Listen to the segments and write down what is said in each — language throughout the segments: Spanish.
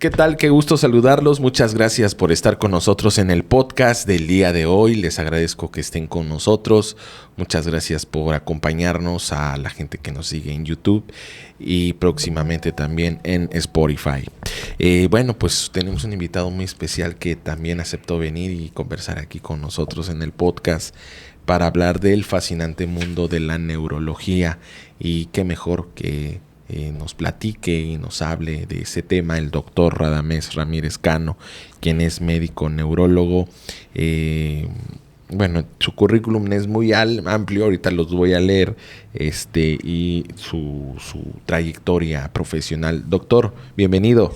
¿Qué tal? Qué gusto saludarlos. Muchas gracias por estar con nosotros en el podcast del día de hoy. Les agradezco que estén con nosotros. Muchas gracias por acompañarnos, a la gente que nos sigue en YouTube y próximamente también en Spotify. Bueno, pues tenemos un invitado muy especial que también aceptó venir y conversar aquí con nosotros en el podcast para hablar del fascinante mundo de la neurología. Y qué mejor que nos platique y nos hable de ese tema el doctor Radamés Ramírez Cano, quien es médico neurólogo. Bueno, su currículum es muy amplio, ahorita los voy a leer, y su trayectoria profesional. Doctor, bienvenido.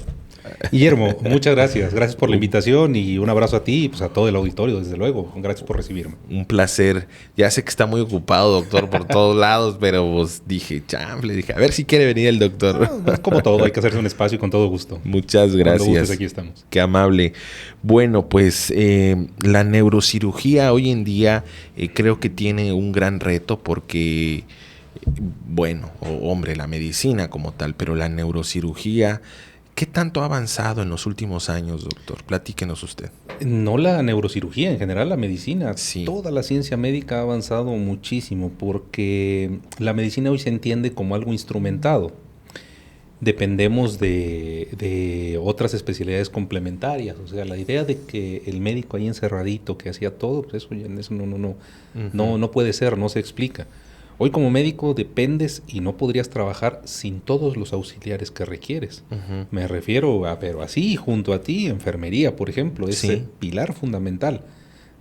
Guillermo, muchas gracias. Gracias por la invitación y un abrazo a ti y pues a todo el auditorio, desde luego. Gracias por recibirme. Un placer. Ya sé que está muy ocupado, doctor, por todos lados, pero pues dije, a ver si quiere venir el doctor. No, es como todo, hay que hacerse un espacio y con todo gusto. Muchas gracias. Cuando gustes, aquí estamos. Qué amable. Bueno, pues la neurocirugía hoy en día creo que tiene un gran reto porque, bueno, hombre, la medicina como tal, pero la neurocirugía, ¿qué tanto ha avanzado en los últimos años, doctor? Platíquenos usted. No la neurocirugía, en general la medicina. Sí. Toda la ciencia médica ha avanzado muchísimo porque la medicina hoy se entiende como algo instrumentado. Dependemos de otras especialidades complementarias. O sea, la idea de que el médico ahí encerradito que hacía todo, pues eso no puede ser, no se explica. Hoy como médico dependes y no podrías trabajar sin todos los auxiliares que requieres. Uh-huh. Me refiero pero así, junto a ti, enfermería, por ejemplo, es el pilar fundamental.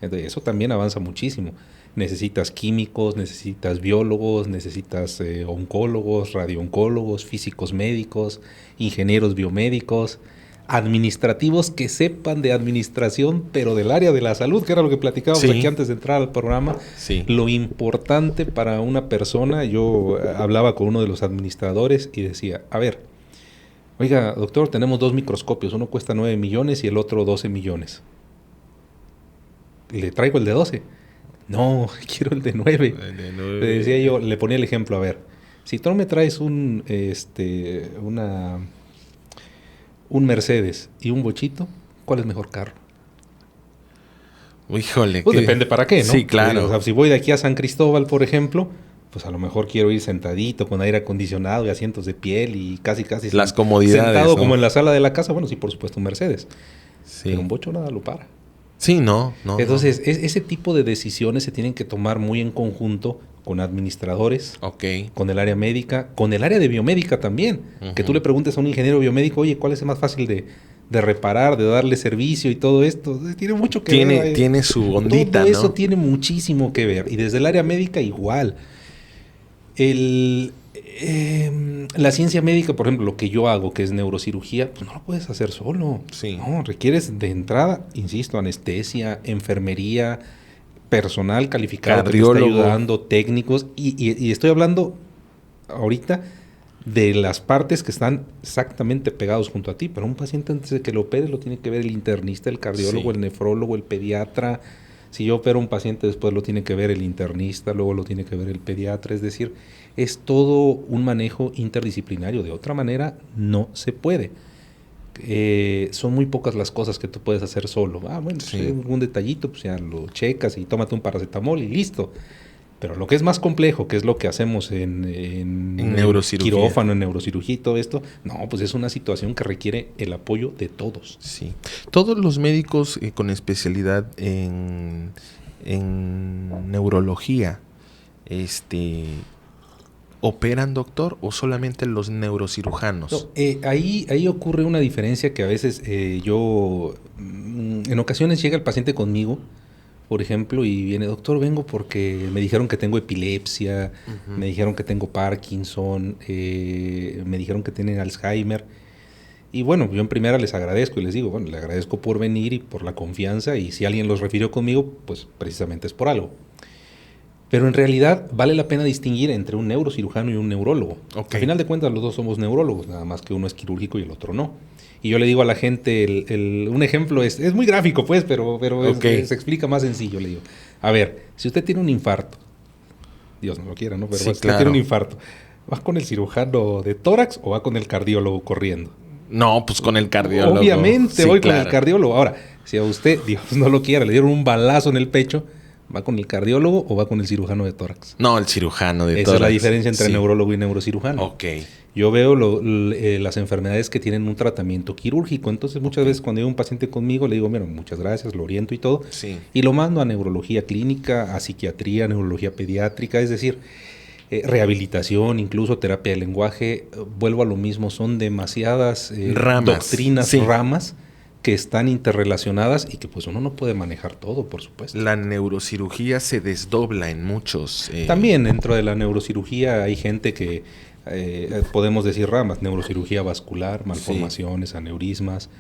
Entonces, eso también avanza muchísimo. Necesitas químicos, necesitas biólogos, necesitas oncólogos, radiooncólogos, físicos médicos, ingenieros biomédicos, administrativos que sepan de administración, pero del área de la salud, que era lo que platicábamos aquí antes de entrar al programa. Sí. Lo importante para una persona, yo hablaba con uno de los administradores y decía, a ver, oiga, doctor, tenemos 2 microscopios, uno cuesta 9 millones y el otro 12 millones. ¿Le traigo el de 12? No, quiero el de 9. Le decía yo, le ponía el ejemplo, a ver, si tú me traes un Mercedes y un bochito, ¿cuál es mejor carro? Híjole. Pues depende para qué, ¿no? Sí, claro. O sea, si voy de aquí a San Cristóbal, por ejemplo, pues a lo mejor quiero ir sentadito con aire acondicionado y asientos de piel y casi las comodidades, sentado, ¿no? Como en la sala de la casa. Bueno, sí, por supuesto, un Mercedes. Sí. Pero un bocho nada lo para. Sí, no. Entonces, ese tipo de decisiones se tienen que tomar muy en conjunto con administradores, con el área médica, con el área de biomédica también. Uh-huh. Que tú le preguntes a un ingeniero biomédico, oye, ¿cuál es el más fácil de reparar, de darle servicio y todo esto? Tiene mucho que ver. Tiene su ondita, todo eso, ¿no? tiene muchísimo que ver. Y desde el área médica igual. La ciencia médica, por ejemplo, lo que yo hago, que es neurocirugía, pues no lo puedes hacer solo. Sí. No, requieres de entrada, insisto, anestesia, enfermería, personal calificado, cardiólogo, que te está ayudando, técnicos. Y estoy hablando ahorita de las partes que están exactamente pegados junto a ti. Pero un paciente, antes de que lo opere, lo tiene que ver el internista, el cardiólogo, el nefrólogo, el pediatra. Si yo opero a un paciente, después lo tiene que ver el internista, luego lo tiene que ver el pediatra. Es decir, es todo un manejo interdisciplinario. De otra manera, no se puede. Son muy pocas las cosas que tú puedes hacer solo. Bueno, pues algún detallito, pues ya lo checas y tómate un paracetamol y listo. Pero lo que es más complejo, que es lo que hacemos en neurocirugía, quirófano, en neurocirugía y todo esto, no, pues es una situación que requiere el apoyo de todos. Sí. Todos los médicos con especialidad en neurología, ¿operan, doctor, o solamente los neurocirujanos? No, ahí ocurre una diferencia que a veces en ocasiones llega el paciente conmigo, por ejemplo, y viene, doctor, vengo porque me dijeron que tengo epilepsia, uh-huh. Me dijeron que tengo Parkinson, me dijeron que tienen Alzheimer. Y bueno, yo en primera les agradezco y les digo, bueno, le agradezco por venir y por la confianza, y si alguien los refirió conmigo, pues precisamente es por algo. Pero en realidad vale la pena distinguir entre un neurocirujano y un neurólogo. Al final de cuentas los dos somos neurólogos, nada más que uno es quirúrgico y el otro no. Y yo le digo a la gente, un ejemplo es muy gráfico pues, pero se explica más sencillo. Le digo, a ver, si usted tiene un infarto, Dios no lo quiera, ¿no? Pero si usted tiene un infarto, ¿va con el cirujano de tórax o va con el cardiólogo corriendo? No, pues con el cardiólogo. Obviamente Sí, voy claro. con el cardiólogo. Ahora, si a usted, Dios no lo quiera, le dieron un balazo en el pecho, ¿va con el cardiólogo o va con el cirujano de tórax? No, el cirujano de Esa tórax. es la diferencia entre Sí. neurólogo y neurocirujano. Ok. Yo veo las enfermedades que tienen un tratamiento quirúrgico. Entonces, muchas veces cuando hay un paciente conmigo, le digo, mira, muchas gracias, lo oriento y todo. Sí. Y lo mando a neurología clínica, a psiquiatría, neurología pediátrica, es decir, rehabilitación, incluso terapia de lenguaje. Vuelvo a lo mismo, son demasiadas Ramas. doctrinas, Sí. ramas que están interrelacionadas y que pues uno no puede manejar todo, por supuesto. La neurocirugía se desdobla en muchos. También dentro de la neurocirugía hay gente que podemos decir ramas, neurocirugía vascular, malformaciones, aneurismas,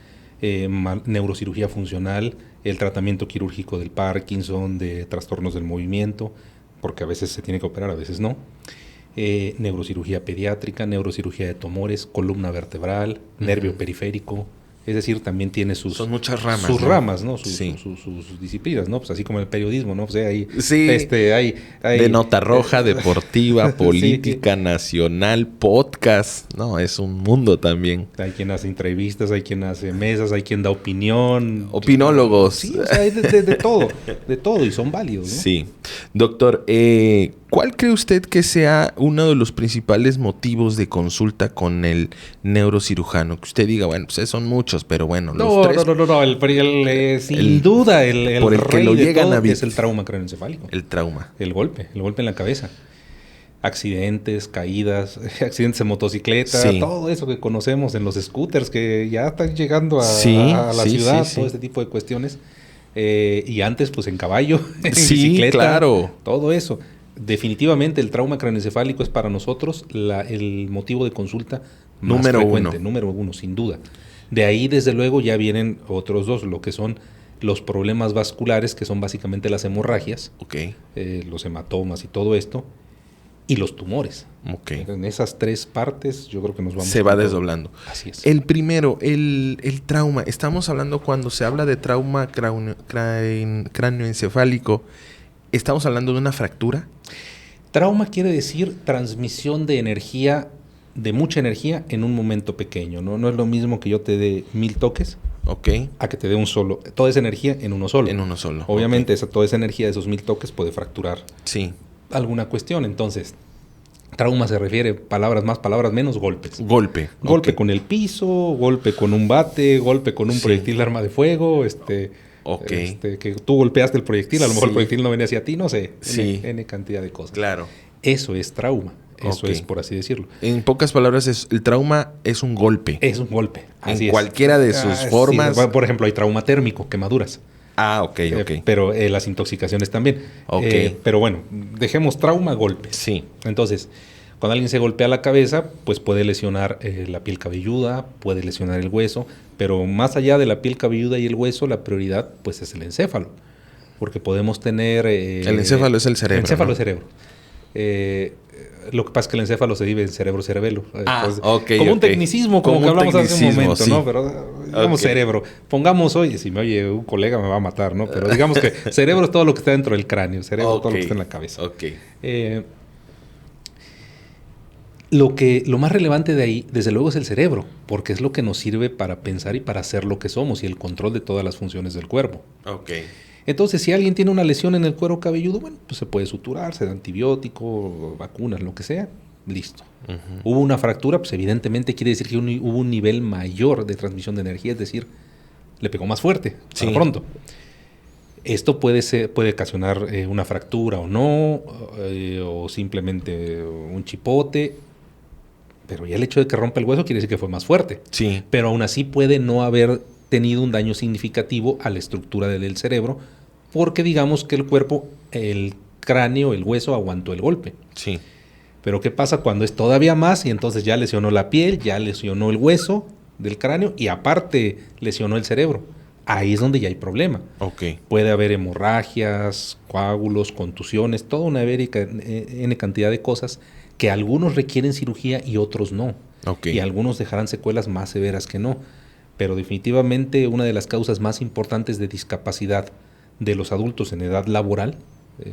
neurocirugía funcional, el tratamiento quirúrgico del Parkinson, de trastornos del movimiento, porque a veces se tiene que operar, a veces no. Neurocirugía pediátrica, neurocirugía de tumores, columna vertebral, nervio periférico. Es decir, también tiene sus... Son muchas ramas. Sus ¿no? ramas, ¿no? Sí. Sus disciplinas, ¿no? Pues así como el periodismo, ¿no? Pues hay... Sí. hay De nota roja, deportiva, política, Sí. nacional, podcast. No, es un mundo también. Hay quien hace entrevistas, hay quien hace mesas, hay quien da opinión. Opinólogos. Sí, o sea, hay de todo y son válidos, ¿no? Sí. Doctor, ¿cuál cree usted que sea uno de los principales motivos de consulta con el neurocirujano? Que usted diga, bueno, pues son muchos, pero bueno, los tres... No. Sin duda, el por el que rey lo de llegan todo a vi- es el trauma craneoencefálico. El trauma. El golpe en la cabeza. Accidentes, caídas, accidentes en motocicleta, Sí. todo eso que conocemos en los scooters que ya están llegando a la Sí, ciudad, sí. todo este tipo de cuestiones. Y antes, pues en caballo, en Sí, bicicleta, claro. todo eso. Definitivamente el trauma craneoencefálico es para nosotros el motivo de consulta más Número frecuente, uno. número uno, sin duda. De ahí, desde luego, ya vienen otros dos, lo que son los problemas vasculares, que son básicamente las hemorragias, Ok, los hematomas y todo esto, y los tumores. ok. En esas tres partes yo creo que nos vamos... Se con va todo. desdoblando. Así es. El primero, el trauma. Estamos hablando cuando se habla de trauma cráneoencefálico. ¿Estamos hablando de una fractura? Trauma quiere decir transmisión de energía, de mucha energía en un momento pequeño. No es lo mismo que yo te dé 1000 toques Ok. a que te dé un solo. Toda esa energía en uno solo. En uno solo. Obviamente Ok. toda esa energía de esos 1000 toques puede fracturar Sí. alguna cuestión. Entonces, trauma se refiere, palabras más, palabras menos, golpes. Golpe. Golpe Ok. con el piso, golpe con un bate, golpe con un Sí. proyectil de arma de fuego, Ok. que tú golpeaste el proyectil, a lo mejor Sí. el proyectil no venía hacia ti, no sé, Sí. N cantidad de cosas. Claro. Eso es trauma, eso Ok. es por así decirlo. En pocas palabras, el trauma es un golpe. Es un golpe, así En es. cualquiera de sus Sí, formas. por ejemplo, hay trauma térmico, quemaduras. Ah, ok, ok. Pero las intoxicaciones también. Ok. Pero bueno, dejemos trauma, golpes. Sí. Entonces, cuando alguien se golpea la cabeza, pues puede lesionar la piel cabelluda, puede lesionar el hueso, pero más allá de la piel cabelluda y el hueso, la prioridad pues es el encéfalo, porque podemos tener... El encéfalo es el cerebro. El encéfalo ¿no? es cerebro. Lo que pasa es que el encéfalo se divide en cerebro-cerebelo. Ah, Entonces, ok, como un ok. tecnicismo, como Como que un hablamos hace un tecnicismo, momento, sí. ¿no? Pero digamos Ok. cerebro. Pongamos hoy, si me oye un colega me va a matar, ¿no? Pero digamos que cerebro es todo lo que está dentro del cráneo, cerebro es todo lo que está en la cabeza. Ok. Lo más relevante de ahí, desde luego, es el cerebro, porque es lo que nos sirve para pensar y para ser lo que somos y el control de todas las funciones del cuerpo. Ok. Entonces, si alguien tiene una lesión en el cuero cabelludo, bueno, pues se puede suturar, se da antibiótico, vacunas, lo que sea, listo. Hubo una fractura, pues evidentemente quiere decir que hubo un nivel mayor de transmisión de energía, es decir, le pegó más fuerte, Sí. para pronto. Esto puede ocasionar una fractura o no, o simplemente un chipote, pero ya el hecho de que rompa el hueso quiere decir que fue más fuerte. Sí. Pero aún así puede no haber tenido un daño significativo a la estructura del cerebro, porque digamos que el cuerpo, el cráneo, el hueso aguantó el golpe. Sí. Pero ¿qué pasa cuando es todavía más y entonces ya lesionó la piel, ya lesionó el hueso del cráneo y aparte lesionó el cerebro? Ahí es donde ya hay problema. Ok. Puede haber hemorragias, coágulos, contusiones, toda una N cantidad de cosas que algunos requieren cirugía y otros no. Ok. Y algunos dejarán secuelas más severas que no. Pero definitivamente una de las causas más importantes de discapacidad de los adultos en edad laboral,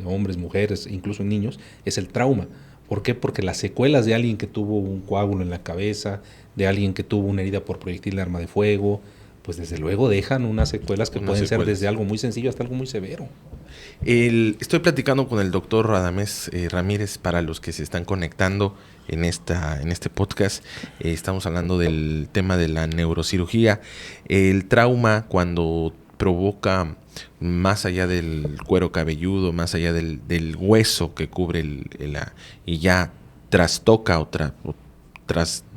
hombres, mujeres, incluso niños, es el trauma. ¿Por qué? Porque las secuelas de alguien que tuvo un coágulo en la cabeza, de alguien que tuvo una herida por proyectil de arma de fuego, pues desde luego dejan unas secuelas que pueden ser desde algo muy sencillo hasta algo muy severo. Estoy platicando con el doctor Radamés Ramírez para los que se están conectando en este podcast. Estamos hablando del tema de la neurocirugía. El trauma, cuando provoca más allá del cuero cabelludo, más allá del hueso que cubre y ya trastoca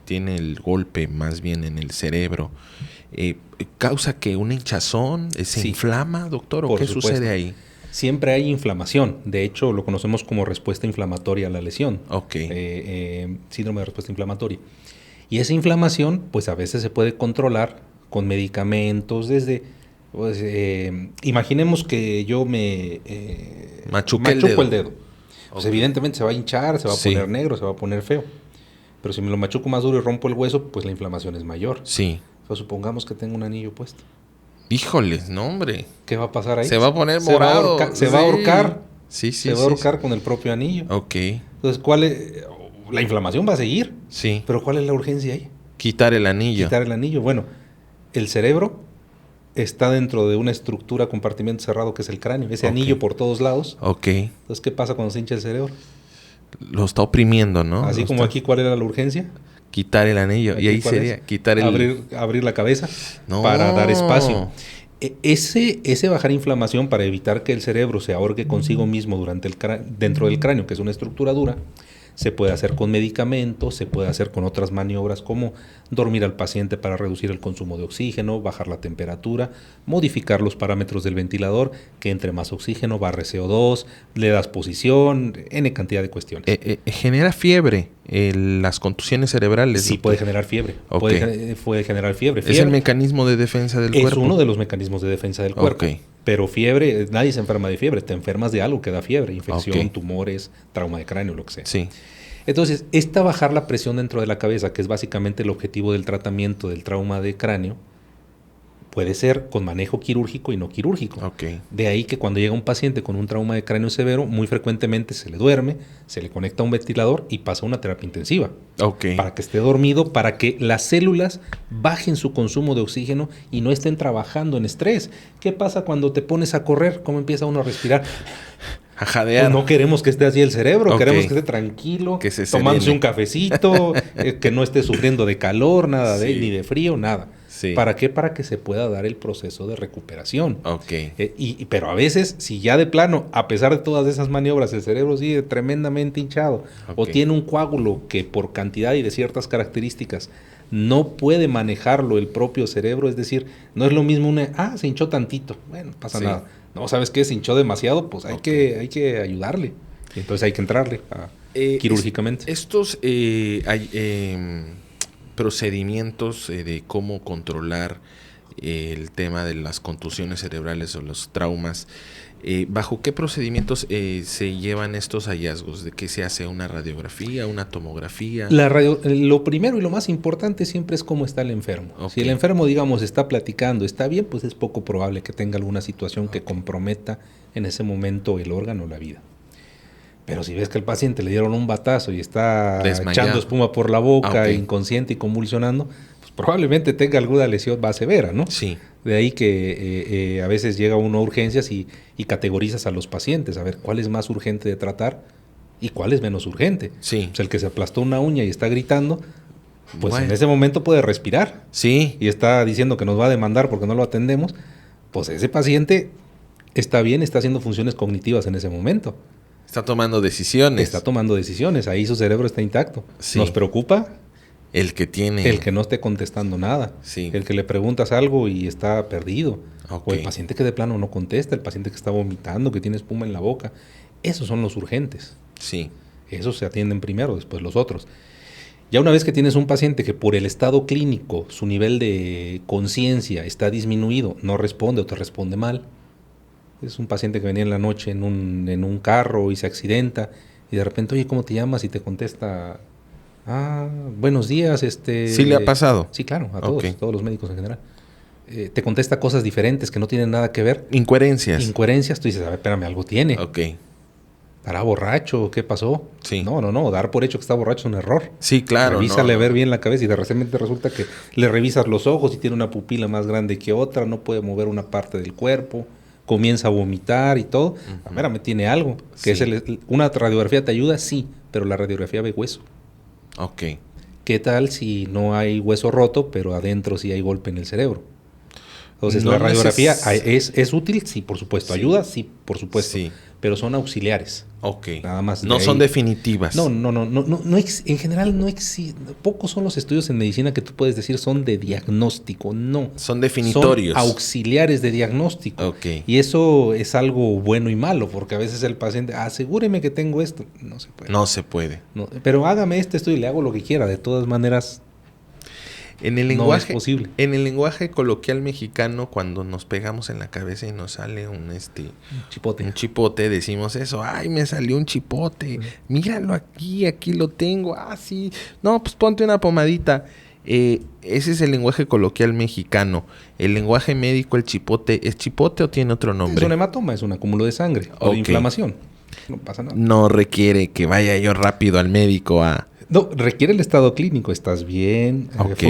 tiene el golpe más bien en el cerebro, ¿causa que una hinchazón? ¿Se inflama, doctor? ¿O qué sucede ahí? Siempre hay inflamación. De hecho, lo conocemos como respuesta inflamatoria a la lesión. Síndrome de respuesta inflamatoria. Y esa inflamación, pues a veces se puede controlar con medicamentos desde... Pues, imaginemos que yo me machuco el dedo. Pues evidentemente se va a hinchar, se va a poner negro, se va a poner feo. Pero si me lo machuco más duro y rompo el hueso, pues la inflamación es mayor. Sí. Pues supongamos que tengo un anillo puesto. Híjoles, no, hombre. ¿Qué va a pasar ahí? Se va a poner morado. Se va a ahorcar. Sí. Se va a ahorcar con el propio anillo. Ok. Entonces, la inflamación va a seguir. Sí. Pero ¿cuál es la urgencia ahí? Quitar el anillo. Bueno, el cerebro está dentro de una estructura, compartimento cerrado que es el cráneo. Ese anillo por todos lados. Ok. Entonces, ¿qué pasa cuando se hincha el cerebro? Lo está oprimiendo, ¿no? Así como aquí, ¿cuál era la urgencia? Quitar el anillo. Aquí, y ahí sería quitar abrir la cabeza para dar espacio. Ese bajar inflamación para evitar que el cerebro se ahorque consigo mismo dentro del cráneo, que es una estructura dura, se puede hacer con medicamentos, se puede hacer con otras maniobras como dormir al paciente para reducir el consumo de oxígeno, bajar la temperatura, modificar los parámetros del ventilador, que entre más oxígeno, barre CO2, le das posición, N cantidad de cuestiones. ¿Genera fiebre las contusiones cerebrales? Sí, puede generar fiebre. Puede generar fiebre. ¿Es el mecanismo de defensa del cuerpo? Es uno de los mecanismos de defensa del cuerpo. Pero fiebre, nadie se enferma de fiebre, te enfermas de algo que da fiebre, infección, tumores, trauma de cráneo, lo que sea. Sí. Entonces, bajar la presión dentro de la cabeza, que es básicamente el objetivo del tratamiento del trauma de cráneo, puede ser con manejo quirúrgico y no quirúrgico. De ahí que cuando llega un paciente con un trauma de cráneo severo, muy frecuentemente se le duerme, se le conecta un ventilador y pasa una terapia intensiva. Para que esté dormido, para que las células bajen su consumo de oxígeno y no estén trabajando en estrés. ¿Qué pasa cuando te pones a correr? ¿Cómo empieza uno a respirar? A jadear. Pues no queremos que esté así el cerebro, queremos que esté tranquilo, tomándose un cafecito, que no esté sufriendo de calor, ni de frío, nada. Sí. ¿Para qué? Para que se pueda dar el proceso de recuperación. Pero a veces, si ya de plano, a pesar de todas esas maniobras, el cerebro sigue tremendamente hinchado o tiene un coágulo que por cantidad y de ciertas características no puede manejarlo el propio cerebro, es decir, no es lo mismo se hinchó tantito, bueno, no pasa nada. No, ¿sabes qué? Se hinchó demasiado, pues hay que ayudarle. Entonces hay que entrarle quirúrgicamente. Estos procedimientos de cómo controlar el tema de las contusiones cerebrales o los traumas, ¿bajo qué procedimientos se llevan estos hallazgos? ¿De qué se hace una radiografía, una tomografía? Lo primero y lo más importante siempre es cómo está el enfermo. Si el enfermo, digamos, está platicando, está bien, pues es poco probable que tenga alguna situación que comprometa en ese momento el órgano o la vida. Pero si ves que al paciente le dieron un batazo y está echando espuma por la boca, inconsciente y convulsionando, pues probablemente tenga alguna lesión más severa, ¿no? Sí. De ahí que a veces llega uno a urgencias y categorizas a los pacientes, a ver cuál es más urgente de tratar y cuál es menos urgente. Sí. Pues el que se aplastó una uña y está gritando, pues en ese momento puede respirar. Sí. Y está diciendo que nos va a demandar porque no lo atendemos. Pues ese paciente está bien, está haciendo funciones cognitivas en ese momento. Está tomando decisiones. Está tomando decisiones. Ahí su cerebro está intacto. Sí. Nos preocupa el que no esté contestando nada. Sí. El que le preguntas algo y está perdido. O el paciente que de plano no contesta. El paciente que está vomitando, que tiene espuma en la boca. Esos son los urgentes. Sí. Esos se atienden primero, después los otros. Ya una vez que tienes un paciente que por el estado clínico, su nivel de conciencia está disminuido, no responde o te responde mal. Es un paciente que venía en la noche en un carro y se accidenta y de repente, oye, ¿cómo te llamas? Y te contesta, buenos días. ¿Sí le ha pasado? Sí, claro, a todos los médicos en general. Te contesta cosas diferentes que no tienen nada que ver. Incoherencias. Tú dices, a ver, espérame, algo tiene. ¿Estará borracho? ¿Qué pasó? Sí. No. Dar por hecho que está borracho es un error. Sí, claro. Revísale ver bien la cabeza y de repente resulta que le revisas los ojos y tiene una pupila más grande que otra, no puede mover una parte del cuerpo, comienza a vomitar y todo. A ver, me tiene algo. Que Sí. ¿Una radiografía te ayuda? Sí, pero la radiografía ve hueso. Ok. ¿Qué tal si no hay hueso roto, pero adentro sí hay golpe en el cerebro? Entonces, No la radiografía neces- es útil, sí, por supuesto. Sí. Ayuda, sí, por supuesto. Sí. Pero son auxiliares. Ok. Nada más. No son definitivas. No, en general no existe. Pocos son los estudios en medicina que tú puedes decir son de diagnóstico. No. Son definitorios. Son auxiliares de diagnóstico. Ok. Y eso es algo bueno y malo, porque a veces el paciente, asegúreme que tengo esto. No se puede. No se puede. No, pero hágame este estudio y le hago lo que quiera. De todas maneras, En el no lenguaje, es posible. En el lenguaje coloquial mexicano, cuando nos pegamos en la cabeza y nos sale un Chipote. chipote, decimos eso. Ay, me salió un chipote. Míralo aquí lo tengo. Ah, sí. No, pues ponte una pomadita. Ese es el lenguaje coloquial mexicano. El lenguaje médico, el chipote, ¿es chipote o tiene otro nombre? Es un hematoma, es un acúmulo de sangre o de Ok. inflamación. No pasa nada. No requiere que vaya yo rápido al médico a... No, requiere el estado clínico. ¿Estás bien? Ok.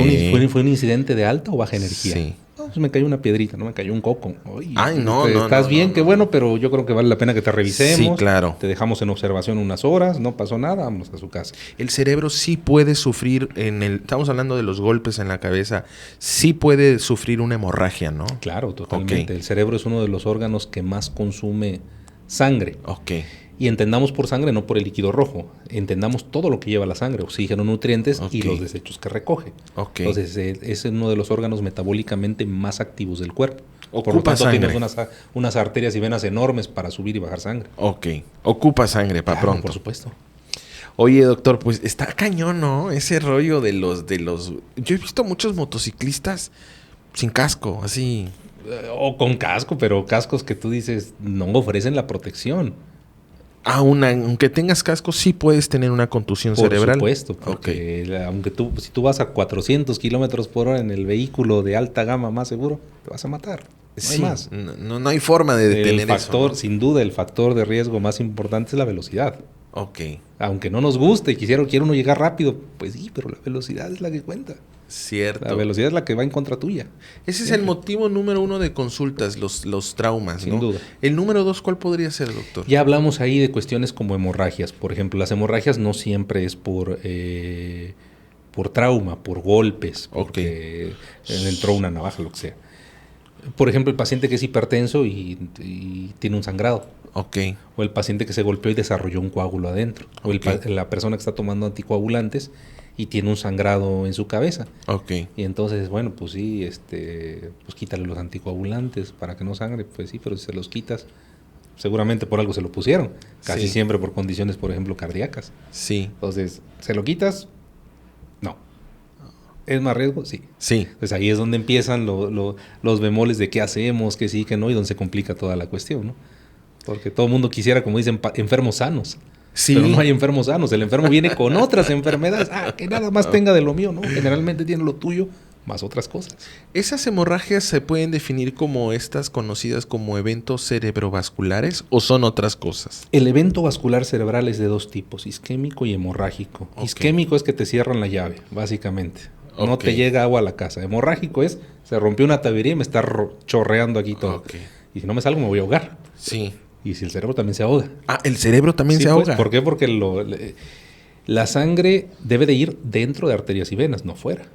¿Fue un incidente de alta o baja energía? Sí. No, pues me cayó una piedrita, no me cayó un coco. Ay, no, estás no, bien, no, qué no. bueno, pero yo creo que vale la pena que te revisemos. Sí, claro. Te dejamos en observación unas horas, no pasó nada, vámonos a su casa. El cerebro sí puede sufrir estamos hablando de los golpes en la cabeza, sí puede sufrir una hemorragia, ¿no? Claro, totalmente. Ok. El cerebro es uno de los órganos que más consume sangre. Ok. Y entendamos por sangre no por el líquido rojo. Entendamos todo lo que lleva la sangre, oxígeno, nutrientes y Ok. los desechos que recoge. Ok. Entonces, es uno de los órganos metabólicamente más activos del cuerpo. Por lo Ocupa tanto, sangre. tienes unas arterias y venas enormes para subir y bajar sangre. Ok. Ocupa sangre para Claro, pronto. por supuesto. Oye, doctor, pues está cañón, ¿no? Ese rollo de los... Yo he visto muchos motociclistas sin casco, así. O con casco, pero cascos que tú dices no ofrecen la protección. Aunque tengas casco, sí puedes tener una contusión cerebral. Por supuesto, porque aunque si tú vas a 400 kilómetros por hora en el vehículo de alta gama más seguro, te vas a matar. No hay más. No hay forma de detener El factor, eso, ¿no? sin duda, el factor de riesgo más importante es la velocidad. Ok. Aunque no nos guste y quiere uno llegar rápido, pues sí, pero la velocidad es la que cuenta. Cierto. La velocidad es la que va en contra tuya. Ese es el motivo número 1 de consultas, los traumas, Sin ¿no? duda. El número 2, ¿cuál podría ser, doctor? Ya hablamos ahí de cuestiones como hemorragias. Por ejemplo, las hemorragias no siempre es por trauma, por golpes, porque le entró una navaja, lo que sea. Por ejemplo, el paciente que es hipertenso y tiene un sangrado. Ok. O el paciente que se golpeó y desarrolló un coágulo adentro. O la persona que está tomando anticoagulantes y tiene un sangrado en su cabeza. Ok. Y entonces, bueno, pues sí, pues quítale los anticoagulantes para que no sangre. Pues sí, pero si se los quitas, seguramente por algo se lo pusieron. Casi Sí. siempre por condiciones, por ejemplo, cardíacas. Sí. Entonces, ¿se lo quitas? No. ¿Es más riesgo? Sí. Sí. Pues ahí es donde empiezan los bemoles de qué hacemos, qué sí, qué no, y donde se complica toda la cuestión, ¿no? Porque todo el mundo quisiera, como dicen, enfermos sanos. Sí. Pero no hay enfermos sanos. El enfermo viene con otras enfermedades. Que nada más tenga de lo mío, ¿no? Generalmente tiene lo tuyo más otras cosas. ¿Esas hemorragias se pueden definir como estas conocidas como eventos cerebrovasculares o son otras cosas? El evento vascular cerebral es de dos tipos, isquémico y hemorrágico. Ok. Isquémico es que te cierran la llave, básicamente. No Ok. te llega agua a la casa. Hemorrágico es, se rompió una tubería y me está chorreando aquí todo. Ok. Y si no me salgo me voy a ahogar. Sí. Y si el cerebro también se ahoga. Ah, el cerebro también Sí, se pues, ahoga. ¿por qué? Porque la sangre debe de ir dentro de arterias y venas, no fuera.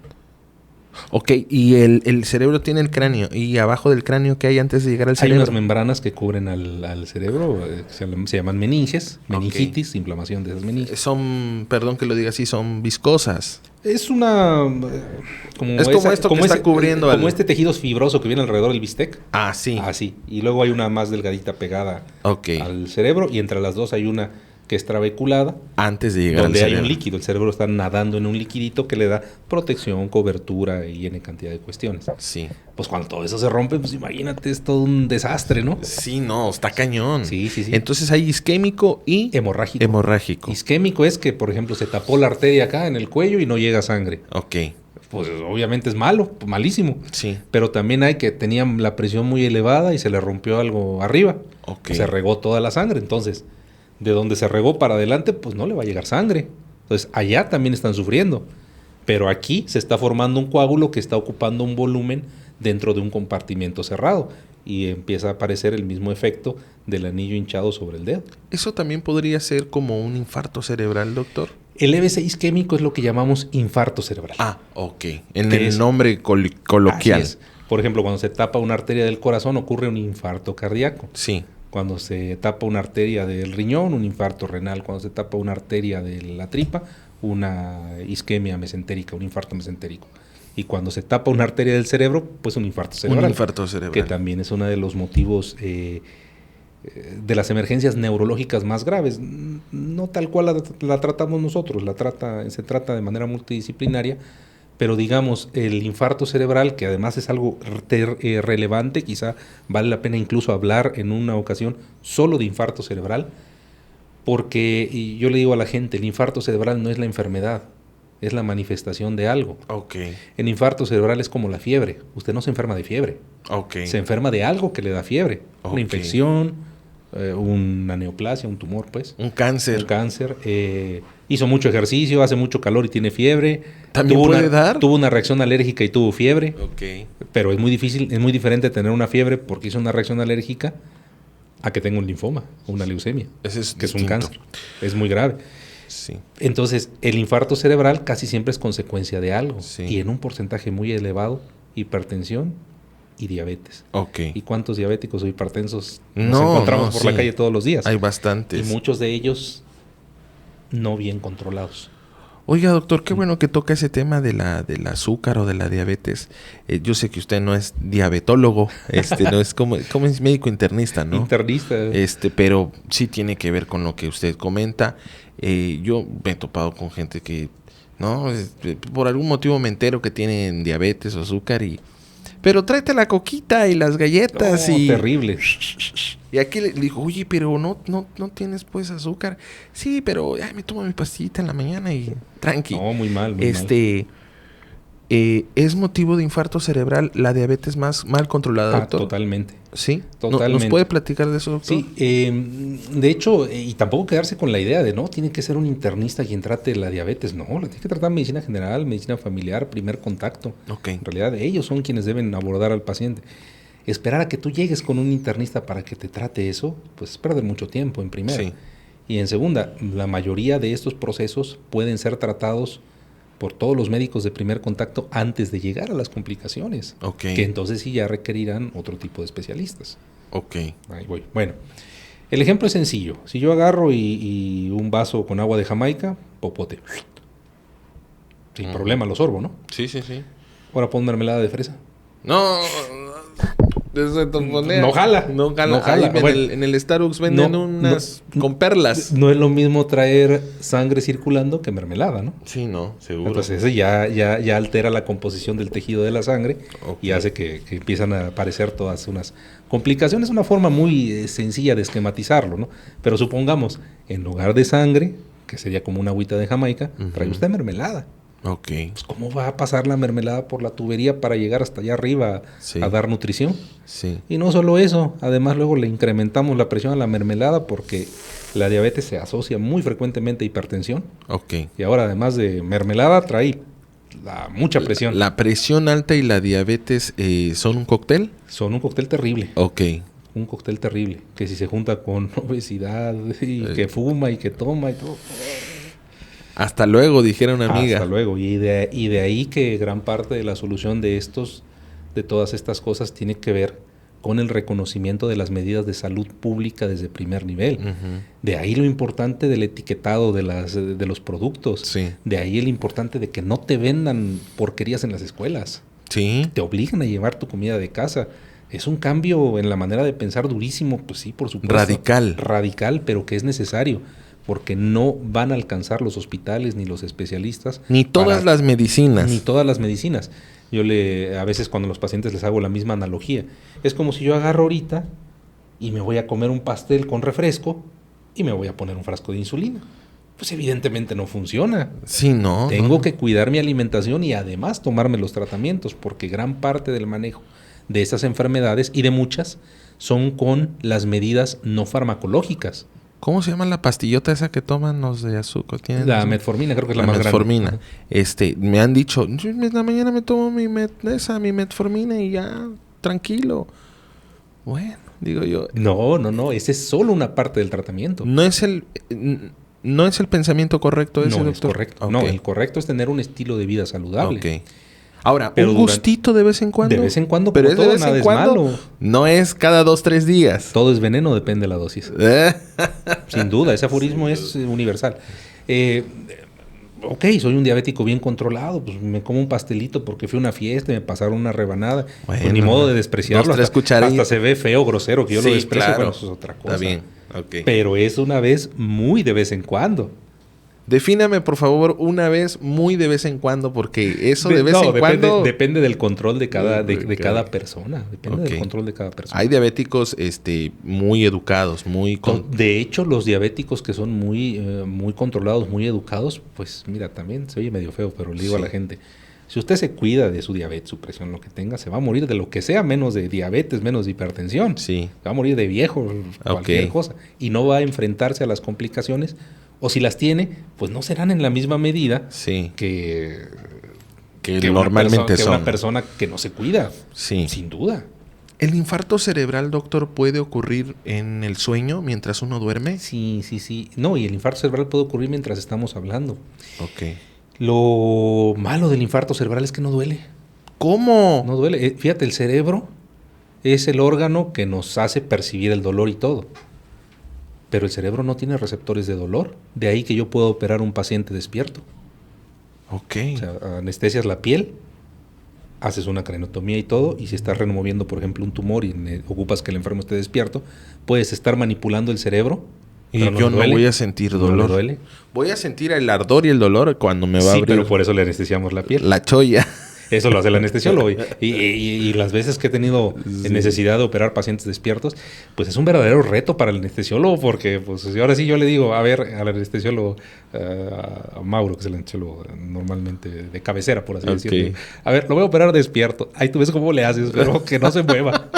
Ok, y el cerebro tiene el cráneo. ¿Y abajo del cráneo qué hay antes de llegar al Hay cerebro? unas membranas que cubren al cerebro, se llaman meninges, meningitis, inflamación de esas meninges. Son, perdón que lo diga así, son viscosas. Es una... Es como esto que está cubriendo como al- este tejido fibroso que viene alrededor del bistec. Ah, sí. Así. Y luego hay una más delgadita pegada Ok. al cerebro y entre las dos hay una que es trabeculada, Antes de llegar donde al hay cerebro. un líquido. El cerebro está nadando en un liquidito que le da protección, cobertura y N cantidad de cuestiones. Sí. Pues cuando todo eso se rompe, pues imagínate, es todo un desastre, ¿no? Sí, no, está cañón. Sí, sí, sí. Entonces hay isquémico y Hemorrágico. hemorrágico. Isquémico es que, por ejemplo, se tapó la arteria acá en el cuello y no llega sangre. Ok. Pues obviamente es malo, malísimo. Sí. Pero también hay que tenían la presión muy elevada y se le rompió algo arriba. Ok. Se regó toda la sangre. Entonces, De donde se regó para adelante, pues no le va a llegar sangre. Entonces, allá también están sufriendo. Pero aquí se está formando un coágulo que está ocupando un volumen dentro de un compartimiento cerrado. Y empieza a aparecer el mismo efecto del anillo hinchado sobre el dedo. ¿Eso también podría ser como un infarto cerebral, doctor? El EV6 isquémico es lo que llamamos infarto cerebral. Ah, ok. En el nombre coloquial. Así es. Por ejemplo, cuando se tapa una arteria del corazón ocurre un infarto cardíaco. Sí. Cuando se tapa una arteria del riñón, un infarto renal. Cuando se tapa una arteria de la tripa, una isquemia mesentérica, un infarto mesentérico. Y cuando se tapa una arteria del cerebro, pues un infarto cerebral. Un infarto cerebral. Que también es uno de los motivos de las emergencias neurológicas más graves. No tal cual la tratamos nosotros, se trata de manera multidisciplinaria, pero digamos, el infarto cerebral, que además es algo relevante, quizá vale la pena incluso hablar en una ocasión solo de infarto cerebral, porque yo le digo a la gente, el infarto cerebral no es la enfermedad, es la manifestación de algo. Okay. El infarto cerebral es como la fiebre. Usted no se enferma de fiebre. Okay. Se enferma de algo que le da fiebre. Okay. Una infección, una neoplasia, un tumor, pues. Un cáncer. Un cáncer. Hizo mucho ejercicio, hace mucho calor y tiene fiebre. ¿También puede dar? Tuvo una reacción alérgica y tuvo fiebre. Okay. Pero es muy diferente tener una fiebre porque hizo una reacción alérgica a que tenga un linfoma o una leucemia. Ese es que distinto. Es un cáncer. Es muy grave. Sí. Entonces, el infarto cerebral casi siempre es consecuencia de algo. Sí. Y en un porcentaje muy elevado, hipertensión y diabetes. Okay. ¿Y cuántos diabéticos o hipertensos nos encontramos por la calle todos los días? Hay bastantes. Y muchos de ellos no bien controlados. Oiga, doctor, qué bueno que toca ese tema del azúcar o de la diabetes. Yo sé que usted no es diabetólogo, no es como es médico internista, ¿no? Internista. Pero sí tiene que ver con lo que usted comenta. Yo me he topado con gente que, no, por algún motivo me entero que tienen diabetes o azúcar pero tráete la coquita y las galletas y... terrible. Y aquí le digo, oye, pero no tienes pues azúcar. Sí, pero me tomo mi pastillita en la mañana y tranqui. No, muy mal, mal. ¿Es motivo de infarto cerebral la diabetes más mal controlada, doctor? Totalmente. ¿Sí? Totalmente. ¿Nos puede platicar de eso, doctor? Sí. De hecho, y tampoco quedarse con la idea de, no, tiene que ser un internista quien trate la diabetes. No, la tiene que tratar medicina general, medicina familiar, primer contacto. Okay. En realidad, ellos son quienes deben abordar al paciente. Esperar a que tú llegues con un internista para que te trate eso, pues es perder mucho tiempo, en primera. Sí. Y en segunda, la mayoría de estos procesos pueden ser tratados por todos los médicos de primer contacto antes de llegar a las complicaciones. Okay. Que entonces sí ya requerirán otro tipo de especialistas. Ok. Ahí voy. Bueno, el ejemplo es sencillo. Si yo agarro y un vaso con agua de Jamaica, popote. Sin problema lo sorbo, ¿no? Sí. Ahora pon mermelada de fresa. No jala. No jala. Ahí en el Starbucks venden unas con perlas. No es lo mismo traer sangre circulando que mermelada, ¿no? Sí, no, seguro. Entonces ese ya altera la composición del tejido de la sangre y hace que empiezan a aparecer todas unas complicaciones. Es una forma muy sencilla de esquematizarlo, ¿no? Pero supongamos, en lugar de sangre, que sería como una agüita de Jamaica, trae usted mermelada. Ok. Pues ¿cómo va a pasar la mermelada por la tubería para llegar hasta allá arriba a dar nutrición? Sí. Y no solo eso, además luego le incrementamos la presión a la mermelada porque la diabetes se asocia muy frecuentemente a hipertensión. Ok. Y ahora además de mermelada trae mucha presión. ¿La presión alta y la diabetes son un cóctel? Son un cóctel terrible. Ok. Un cóctel terrible, que si se junta con obesidad y que fuma y que toma y todo... Hasta luego, dijera una amiga. Hasta luego. Y de ahí que gran parte de la solución de todas estas cosas tiene que ver con el reconocimiento de las medidas de salud pública desde primer nivel. De ahí lo importante del etiquetado de los productos. Sí. De ahí el importante de que no te vendan porquerías en las escuelas. Sí. Te obligan a llevar tu comida de casa. Es un cambio en la manera de pensar durísimo, pues sí, por supuesto. Radical, pero que es necesario. Porque no van a alcanzar los hospitales ni los especialistas. Ni todas las medicinas. Ni todas las medicinas. Yo a veces cuando a los pacientes les hago la misma analogía. Es como si yo agarro ahorita y me voy a comer un pastel con refresco y me voy a poner un frasco de insulina. Pues evidentemente no funciona. Sí, no. Tengo que cuidar mi alimentación y además tomarme los tratamientos, porque gran parte del manejo de estas enfermedades y de muchas son con las medidas no farmacológicas. ¿Cómo se llama la pastillota esa que toman los de azúcar? La metformina creo que es la más metformina. grande. Me han dicho, yo en la mañana me tomo mi metformina y ya, tranquilo. Bueno, digo yo. No. Esa es solo una parte del tratamiento. No es el pensamiento correcto ese, no doctor. Es correcto. Okay. No, el correcto es tener un estilo de vida saludable. Ok. Ahora, pero un gustito de vez en cuando. De vez en cuando, pero todo, nada es malo. No es cada 2-3 días. Todo es veneno, depende de la dosis. Sin duda, ese aforismo es universal. Ok, soy un diabético bien controlado, pues me como un pastelito porque fui a una fiesta y me pasaron una rebanada. Bueno, pues ni modo de despreciarlo. Hasta se ve feo, grosero, que yo lo desprecio, claro. bueno, eso es otra cosa. Está bien, ok. Pero es una vez, muy de vez en cuando. Defíname, por favor, una vez, muy de vez en cuando, porque eso de vez en cuando... Depende del control de cada persona. Depende del control de cada persona. Hay diabéticos muy educados, De hecho, los diabéticos que son muy controlados, muy educados, pues mira, también se oye medio feo, pero le digo a la gente, si usted se cuida de su diabetes, su presión, lo que tenga, se va a morir de lo que sea, menos de diabetes, menos de hipertensión. Sí. Se va a morir de viejo, cualquier cosa. Y no va a enfrentarse a las complicaciones. O si las tiene, pues no serán en la misma medida que normalmente son. Una persona que no se cuida. Sí. Sin duda. ¿El infarto cerebral, doctor, puede ocurrir en el sueño mientras uno duerme? Sí. No, y el infarto cerebral puede ocurrir mientras estamos hablando. Ok. Lo malo del infarto cerebral es que no duele. ¿Cómo? No duele. Fíjate, el cerebro es el órgano que nos hace percibir el dolor y todo. Pero el cerebro no tiene receptores de dolor. De ahí que yo puedo operar a un paciente despierto. Ok. O sea, anestesias la piel, haces una craneotomía y todo, y si estás removiendo, por ejemplo, un tumor y ocupas que el enfermo esté despierto, puedes estar manipulando el cerebro. Y yo no voy a sentir dolor. ¿No le duele? Voy a sentir el ardor y el dolor cuando me va a abrir. Sí, pero por eso le anestesiamos la piel. La cholla. Eso lo hace el anestesiólogo. Y las veces que he tenido necesidad de operar pacientes despiertos, pues es un verdadero reto para el anestesiólogo, porque pues ahora sí yo le digo, a ver, al anestesiólogo, a Mauro, que es el anestesiólogo normalmente de cabecera, por así decirlo. A ver, lo voy a operar despierto. Ahí tú ves cómo le haces, pero que no se mueva.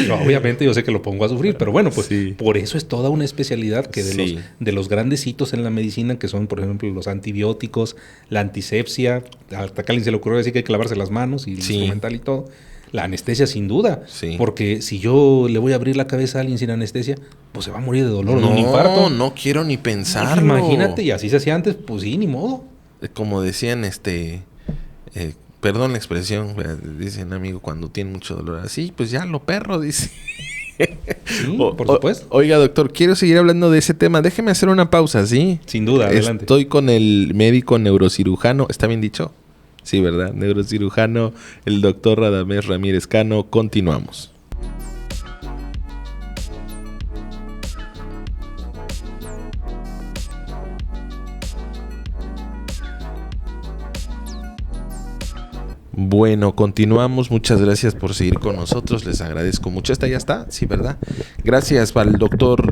No, obviamente yo sé que lo pongo a sufrir, pero bueno, pues por eso es toda una especialidad que de los grandes hitos en la medicina, que son, por ejemplo, los antibióticos, la antisepsia, hasta acá se le ocurrió decir que hay que lavarse las manos y el instrumental y todo. La anestesia sin duda, porque si yo le voy a abrir la cabeza a alguien sin anestesia, pues se va a morir de dolor, de un infarto. No quiero ni pensarlo. Pues imagínate, y así se hacía antes, pues sí, ni modo. Como decían, perdón la expresión, dicen amigo, cuando tiene mucho dolor así, pues ya lo perro, dice. Sí, por supuesto. Oiga, doctor, quiero seguir hablando de ese tema. Déjeme hacer una pausa, ¿sí? Sin duda, adelante. Estoy con el médico neurocirujano, ¿está bien dicho? Sí, ¿verdad? Neurocirujano, el doctor Radamés Ramírez Cano. Continuamos. Bueno, continuamos. Muchas gracias por seguir con nosotros. Les agradezco mucho. ¿Esta ya está? Sí, ¿verdad? Gracias al doctor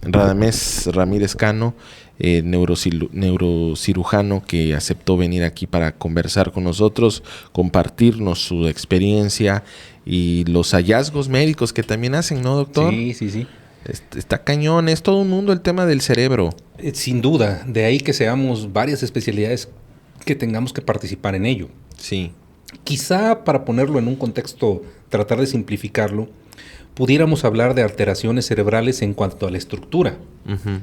Radamés Ramírez Cano, neurocirujano, que aceptó venir aquí para conversar con nosotros, compartirnos su experiencia y los hallazgos médicos que también hacen, ¿no, doctor? Sí. Está cañón. Es todo un mundo el tema del cerebro. Sin duda. De ahí que seamos varias especialidades que tengamos que participar en ello. Sí. Quizá para ponerlo en un contexto, tratar de simplificarlo, pudiéramos hablar de alteraciones cerebrales en cuanto a la estructura. Uh-huh.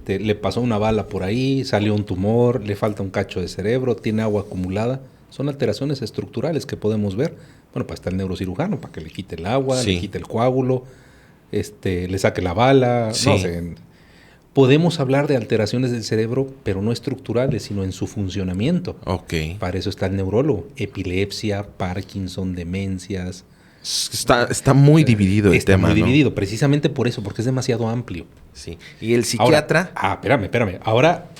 Le pasó una bala por ahí, salió un tumor, le falta un cacho de cerebro, tiene agua acumulada. Son alteraciones estructurales que podemos ver. Bueno, para estar el neurocirujano, para que le quite el agua, le quite el coágulo, le saque la bala, sí. No sé. Podemos hablar de alteraciones del cerebro, pero no estructurales, sino en su funcionamiento. Okay. Para eso está el neurólogo. Epilepsia, Parkinson, demencias. Está muy dividido el tema, Está muy ¿no? dividido, precisamente por eso, porque es demasiado amplio. Sí. ¿Y el psiquiatra? Espérame. Ahora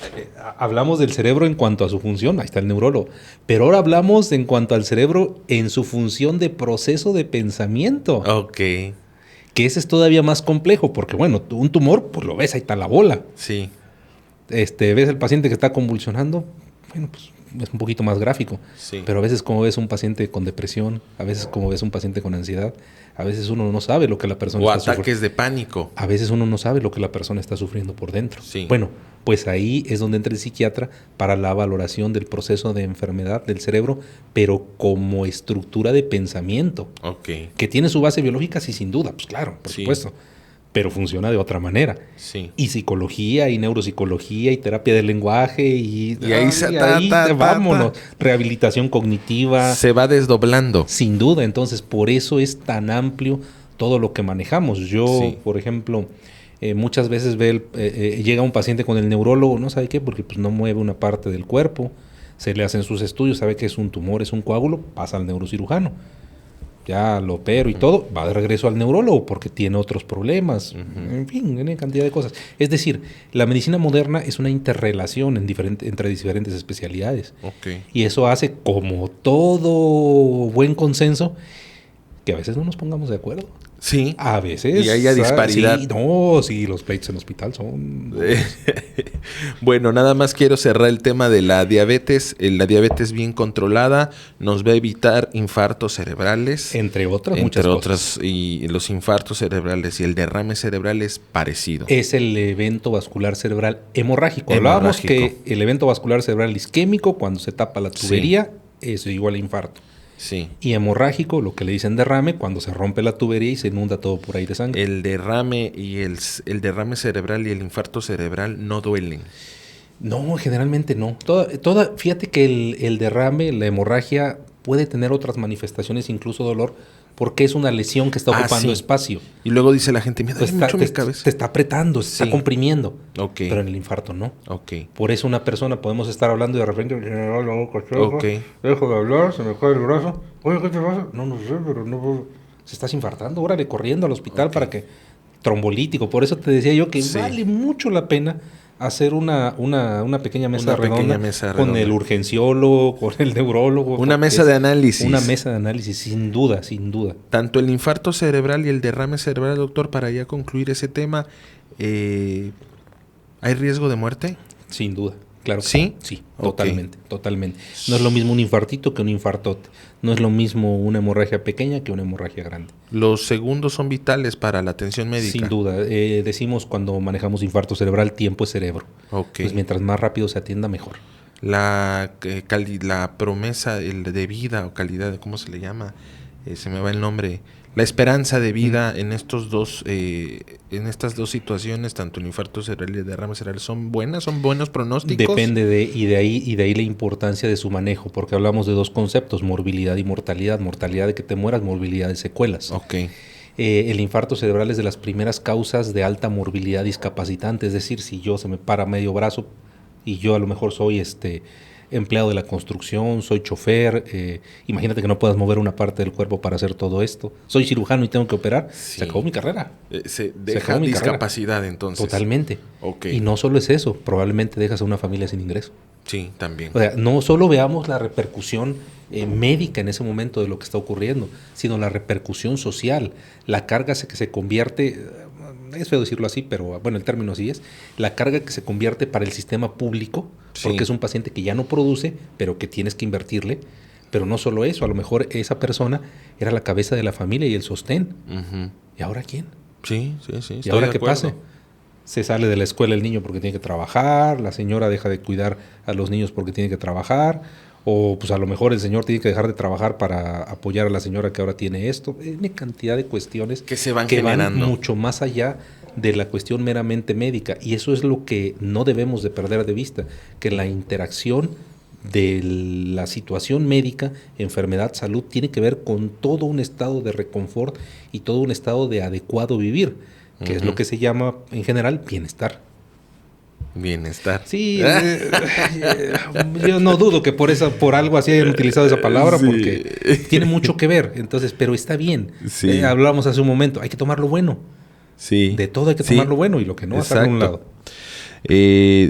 hablamos del cerebro en cuanto a su función. Ahí está el neurólogo. Pero ahora hablamos en cuanto al cerebro en su función de proceso de pensamiento. Ok. Que ese es todavía más complejo, porque bueno, un tumor, pues lo ves, ahí está la bola. Sí. Ves el paciente que está convulsionando, bueno, pues es un poquito más gráfico. Sí. Pero a veces como ves un paciente con depresión, a veces como ves un paciente con ansiedad, a veces uno no sabe lo que la persona O está sufriendo. ataques de pánico. A veces uno no sabe lo que la persona está sufriendo por dentro. Sí. Bueno, pues ahí es donde entra el psiquiatra para la valoración del proceso de enfermedad del cerebro, pero como estructura de pensamiento. Ok. Que tiene su base biológica, sí, sin duda, pues claro, por Sí. supuesto. Pero funciona de otra manera. Sí. Y psicología, y neuropsicología, y terapia del lenguaje, y ahí vámonos. Rehabilitación cognitiva. Se va desdoblando. Sin duda, entonces por eso es tan amplio todo lo que manejamos. Yo, Sí. por ejemplo, muchas veces llega un paciente con el neurólogo, no sabe qué, porque pues, no mueve una parte del cuerpo, se le hacen sus estudios, sabe que es un tumor, es un coágulo, pasa al neurocirujano. Ya lo opero y todo, va de regreso al neurólogo porque tiene otros problemas. En fin, tiene cantidad de cosas. Es decir, la medicina moderna es una interrelación entre diferentes especialidades. Ok. Y eso hace, como todo buen consenso, que a veces no nos pongamos de acuerdo. Sí. A veces. Y haya disparidad. Sí, los pleitos en el hospital son... Bueno, nada más quiero cerrar el tema de la diabetes. La diabetes bien controlada nos va a evitar infartos cerebrales. Entre otras, muchas cosas. Y los infartos cerebrales y el derrame cerebral es parecido. Es el evento vascular cerebral hemorrágico. Hablábamos que el evento vascular cerebral isquémico, cuando se tapa la tubería, es igual a infarto. Sí. Y hemorrágico, lo que le dicen derrame, cuando se rompe la tubería y se inunda todo por ahí de sangre. El derrame y el derrame cerebral y el infarto cerebral no duelen. No, generalmente no. Fíjate que el derrame, la hemorragia, puede tener otras manifestaciones, incluso dolor, porque es una lesión que está ocupando espacio. Y luego dice la gente, me duele mucho mi cabeza. Te está apretando, se está comprimiendo. Ok. Pero en el infarto no. Ok. Por eso una persona, podemos estar hablando y de repente, Ok. dejo de hablar, se me cae el brazo. Oye, ¿qué te pasa? No sé, pero no puedo. Se estás infartando, órale, corriendo al hospital para que... Trombolítico. Por eso te decía yo que vale mucho la pena hacer una pequeña mesa redonda con el urgenciólogo, con el neurólogo. Una mesa de análisis. Una mesa de análisis, sin duda, sin duda. Tanto el infarto cerebral y el derrame cerebral, doctor, para ya concluir ese tema, ¿hay riesgo de muerte? Sin duda, claro que ¿Sí? Sí, totalmente, totalmente. No es lo mismo un infartito que un infartote. No es lo mismo una hemorragia pequeña que una hemorragia grande. Los segundos son vitales para la atención médica. Sin duda. Decimos cuando manejamos infarto cerebral, tiempo es cerebro. Okay. Pues mientras más rápido se atienda, mejor. La promesa de vida o calidad, ¿cómo se le llama? Se me va el nombre. La esperanza de vida en estas dos situaciones, tanto el infarto cerebral y el derrame cerebral, ¿son buenas? ¿Son buenos pronósticos? Depende de ahí la importancia de su manejo, porque hablamos de dos conceptos, morbilidad y mortalidad. Mortalidad de que te mueras, morbilidad de secuelas. Okay. El infarto cerebral es de las primeras causas de alta morbilidad discapacitante, es decir, si yo se me para medio brazo y yo a lo mejor soy empleado de la construcción, soy chofer, imagínate que no puedas mover una parte del cuerpo para hacer todo esto. Soy cirujano y tengo que operar, se acabó mi carrera. Se deja discapacidad entonces. Totalmente. Okay. Y no solo es eso, probablemente dejas a una familia sin ingreso. Sí, también. O sea, no solo veamos la repercusión médica en ese momento de lo que está ocurriendo, sino la repercusión social, la carga que se convierte, es feo decirlo así, pero bueno, el término así es, la carga que se convierte para el sistema público, porque es un paciente que ya no produce, pero que tienes que invertirle. Pero no solo eso, a lo mejor esa persona era la cabeza de la familia y el sostén. Uh-huh. ¿Y ahora quién? Sí. ¿Y ahora qué pasa? Se sale de la escuela el niño porque tiene que trabajar, la señora deja de cuidar a los niños porque tiene que trabajar, o pues a lo mejor el señor tiene que dejar de trabajar para apoyar a la señora que ahora tiene esto. Hay una cantidad de cuestiones que se van generando. Van mucho más allá de la cuestión meramente médica, y eso es lo que no debemos de perder de vista, que la interacción de la situación médica, enfermedad, salud, tiene que ver con todo un estado de reconfort y todo un estado de adecuado vivir, que es lo que se llama en general bienestar. Bienestar. Sí, yo no dudo que por algo así hayan utilizado esa palabra, porque tiene mucho que ver. Entonces, pero está bien. Sí. Hablábamos hace un momento, hay que tomar lo bueno. Sí. De todo hay que tomar lo bueno, y lo que no, hacerlo a un lado.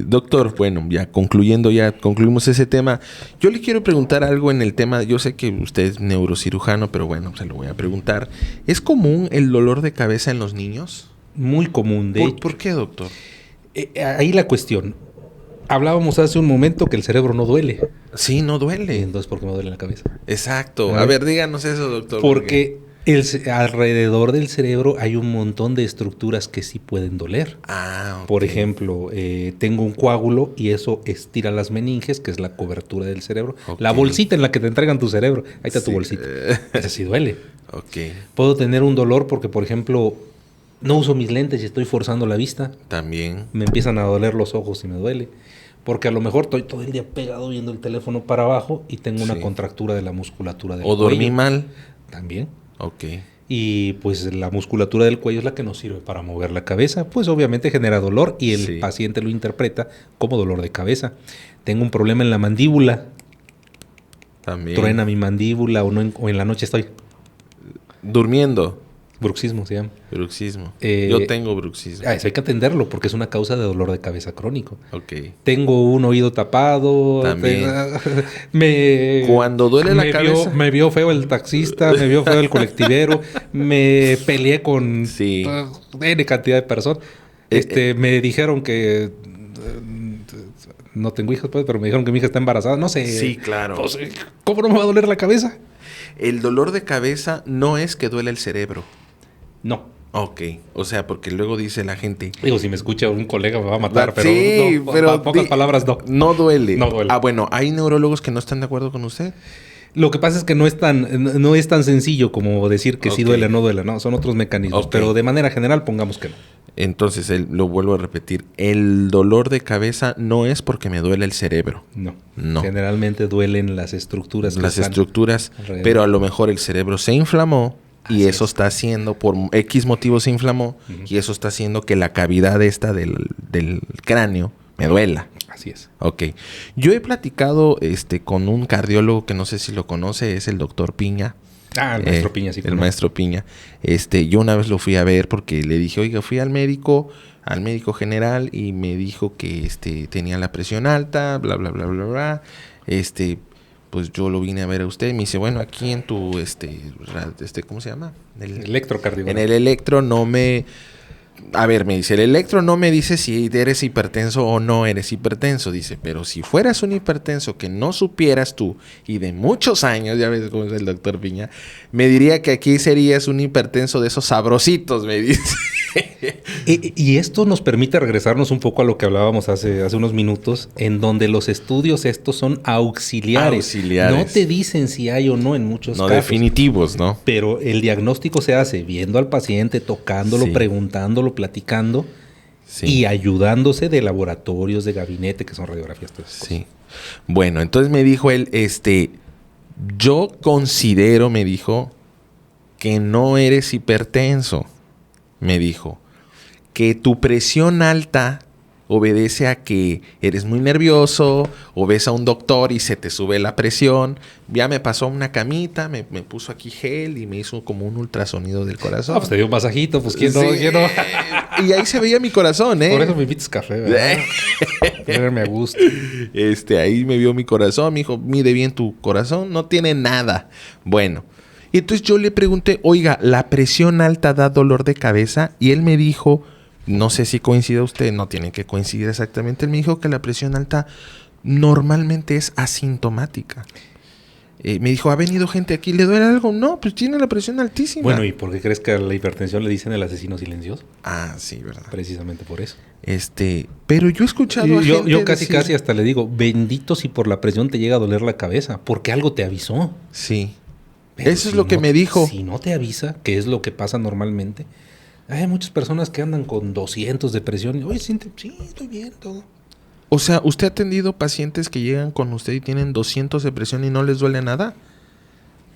Doctor, bueno, ya concluimos ese tema. Yo le quiero preguntar algo en el tema. Yo sé que usted es neurocirujano, pero bueno, se lo voy a preguntar. ¿Es común el dolor de cabeza en los niños? Muy común. ¿Por qué, doctor? Ahí la cuestión. Hablábamos hace un momento que el cerebro no duele. Sí, no duele. Entonces, ¿por qué me duele la cabeza? Exacto. A ver, díganos eso, doctor. Porque alrededor del cerebro hay un montón de estructuras que sí pueden doler. Ok. Por ejemplo, tengo un coágulo y eso estira las meninges, que es la cobertura del cerebro. Ok. La bolsita en la que te entregan tu cerebro. Ahí está tu Sí. bolsita. Esa sí duele. Ok. Puedo tener un dolor porque, por ejemplo, no uso mis lentes y estoy forzando la vista. También. Me empiezan a doler los ojos y me duele. Porque a lo mejor estoy todo el día pegado viendo el teléfono para abajo y tengo una Sí. contractura de la musculatura del O cuello. dormí mal. También. Ok. Y pues la musculatura del cuello es la que nos sirve para mover la cabeza. Pues obviamente genera dolor y el Sí. paciente lo interpreta como dolor de cabeza. Tengo un problema en la mandíbula. También. Truena mi mandíbula o, no o en la noche estoy. Durmiendo. Bruxismo se llama. Bruxismo. Eh, Yo tengo bruxismo. Eso hay que atenderlo porque es una causa de dolor de cabeza crónico. Ok. Tengo un oído tapado. También. Me, Cuando duele la cabeza. Me vio feo el taxista, me vio feo el colectivero, me peleé con Sí. N cantidad de personas. Me dijeron que no tengo hijos, pues, pero me dijeron que mi hija está embarazada. No sé. Sí, claro. Pues, ¿cómo no me va a doler la cabeza? El dolor de cabeza no es que duele el cerebro. No. Ok. O sea, porque luego dice la gente. Digo, si me escucha un colega me va a matar, pero, sí, no, pero pocas palabras no. No duele. No duele. Ah, bueno, ¿hay neurólogos que no están de acuerdo con usted? Lo que pasa es que no es tan sencillo como decir que sí Ok. duele o no duele, no, son otros mecanismos, Ok. pero de manera general pongamos que no. Entonces, lo vuelvo a repetir. El dolor de cabeza no es porque me duele el cerebro. No. No. Generalmente duelen las estructuras. que Las están estructuras, alrededor. pero a lo mejor el cerebro se inflamó y Así eso es. está haciendo, por X motivo se inflamó y eso está haciendo que la cavidad esta del cráneo me duela. Así es. Ok. Yo he platicado con un cardiólogo que no sé si lo conoce, es el doctor Piña. Ah, el maestro Piña, sí. El maestro Piña. Yo una vez lo fui a ver porque le dije, oiga, fui al médico general y me dijo que tenía la presión alta, bla, bla, bla, bla, bla. Pues yo lo vine a ver a usted. Me dice, bueno, aquí en tu, ¿cómo se llama? Electrocardiograma. En el electro no me... A ver, me dice, el electro no me dice si eres hipertenso o no eres hipertenso. Dice, pero si fueras un hipertenso que no supieras tú y de muchos años, ya ves cómo es el doctor Piña, me diría que aquí serías un hipertenso de esos sabrositos, me dice. Y esto nos permite regresarnos un poco a lo que hablábamos hace unos minutos, en donde los estudios estos son auxiliares. Auxiliares. No te dicen si hay o no en muchos No casos. definitivos, ¿no? Pero el diagnóstico se hace viendo al paciente, tocándolo, Sí. preguntándolo, platicando Sí. y ayudándose de laboratorios, de gabinete, que son radiografías. Todas esas Sí. Bueno, entonces me dijo él, yo considero, me dijo, que no eres hipertenso. Me dijo que tu presión alta obedece a que eres muy nervioso o ves a un doctor y se te sube la presión. Ya me pasó una camita, me puso aquí gel y me hizo como un ultrasonido del corazón. pues te dio un masajito, pues ¿quién no? Sí. ¿Quién no? Y ahí se veía mi corazón, ¿eh? Por eso me invitas café, ¿verdad? Verme a gusto. Ahí me vio mi corazón, me dijo, mide bien tu corazón, no tiene nada. Bueno, y entonces yo le pregunté, oiga, ¿la presión alta da dolor de cabeza? Y él me dijo, no sé si coincide usted, no tiene que coincidir exactamente. Él me dijo que la presión alta normalmente es asintomática. Me dijo, ¿ha venido gente aquí? ¿Le duele algo? No, pues tiene la presión altísima. Bueno, ¿y por qué crees que a la hipertensión le dicen el asesino silencioso? Ah, sí, ¿verdad? Precisamente por eso. Pero yo he escuchado a gente Yo casi decir- casi hasta le digo, bendito si por la presión te llega a doler la cabeza, porque algo te avisó. Sí. Pero Eso es si lo que no- me dijo. Si no te avisa, que es lo que pasa normalmente, hay muchas personas que andan con 200 de presión y, oye, sí, estoy bien, todo. O sea, ¿usted ha atendido pacientes que llegan con usted y tienen 200 de presión y no les duele nada?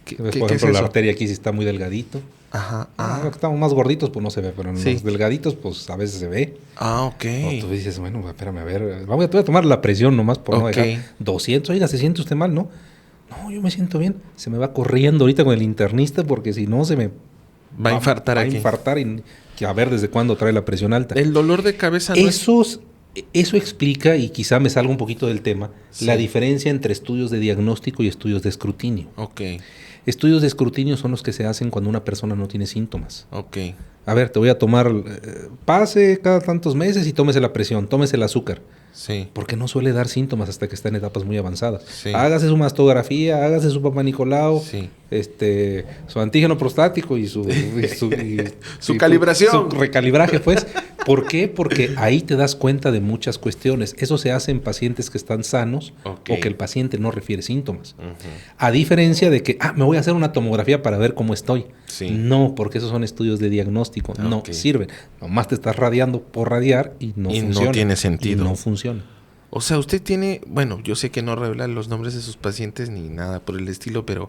¿Qué, Por qué ejemplo, es la eso? arteria aquí sí está muy delgadito. Ajá. Los que estamos más gorditos, pues no se ve, pero en Sí. los delgaditos, pues a veces se ve. Ok. O tú dices, bueno, espérame, a ver, te voy a tomar la presión nomás por no Ok. dejar 200. Oiga, ¿se siente usted mal, no? No, yo me siento bien. Se me va corriendo ahorita con el internista porque si no se me Va a infartar aquí. Va a infartar y que a ver desde cuándo trae la presión alta. El dolor de cabeza no es... Eso explica, y quizá me salga un poquito del tema, Sí. la diferencia entre estudios de diagnóstico y estudios de escrutinio. Ok, Estudios de escrutinio son los que se hacen cuando una persona no tiene síntomas. ok. A ver, te voy a tomar, pase cada tantos meses y tómese la presión, tómese el azúcar. Sí. Porque no suele dar síntomas hasta que está en etapas muy avanzadas. Sí. Hágase su mastografía, hágase su Papá Nicolau, Sí. Su antígeno prostático y Su calibración. Su recalibraje, pues. ¿Por qué? Porque ahí te das cuenta de muchas cuestiones. Eso se hace en pacientes que están sanos o que el paciente no refiere síntomas. A diferencia de que, me voy a hacer una tomografía para ver cómo estoy. Sí. No, porque esos son estudios de diagnóstico. No sirven. Nomás te estás radiando por radiar y no funciona. No tiene sentido. Y no funciona. O sea, usted tiene, bueno, yo sé que no revela los nombres de sus pacientes ni nada por el estilo, pero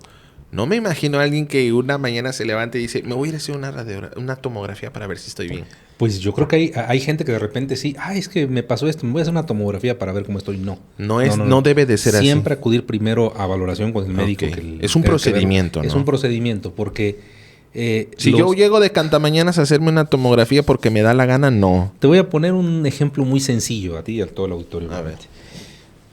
no me imagino a alguien que una mañana se levante y dice, me voy a ir a hacer una tomografía para ver si estoy bien. Pues yo creo que hay gente que de repente sí, es que me pasó esto, me voy a hacer una tomografía para ver cómo estoy. No debe de ser así. Siempre acudir primero a valoración con el médico. Es un procedimiento, ¿no? Es un procedimiento porque... si yo llego de cantamañanas a hacerme una tomografía porque me da la gana, no. Te voy a poner un ejemplo muy sencillo a ti y a todo el auditorio. A ver.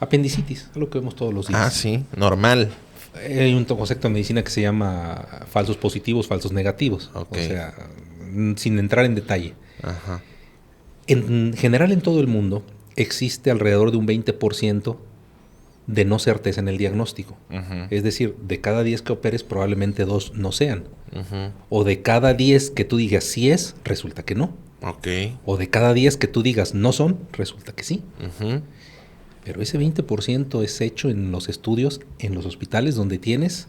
Apendicitis, algo que vemos todos los días. Sí, normal. Hay un concepto de medicina que se llama falsos positivos, falsos negativos. O sea, sin entrar en detalle. Ajá. En general en todo el mundo existe alrededor de un 20% de no certeza en el diagnóstico. Es decir, de cada 10 que operes probablemente 2 no sean. O de cada 10 que tú digas sí es, resulta que no. O de cada 10 que tú digas no son, resulta que sí. Pero ese 20% es hecho en los estudios, en los hospitales donde tienes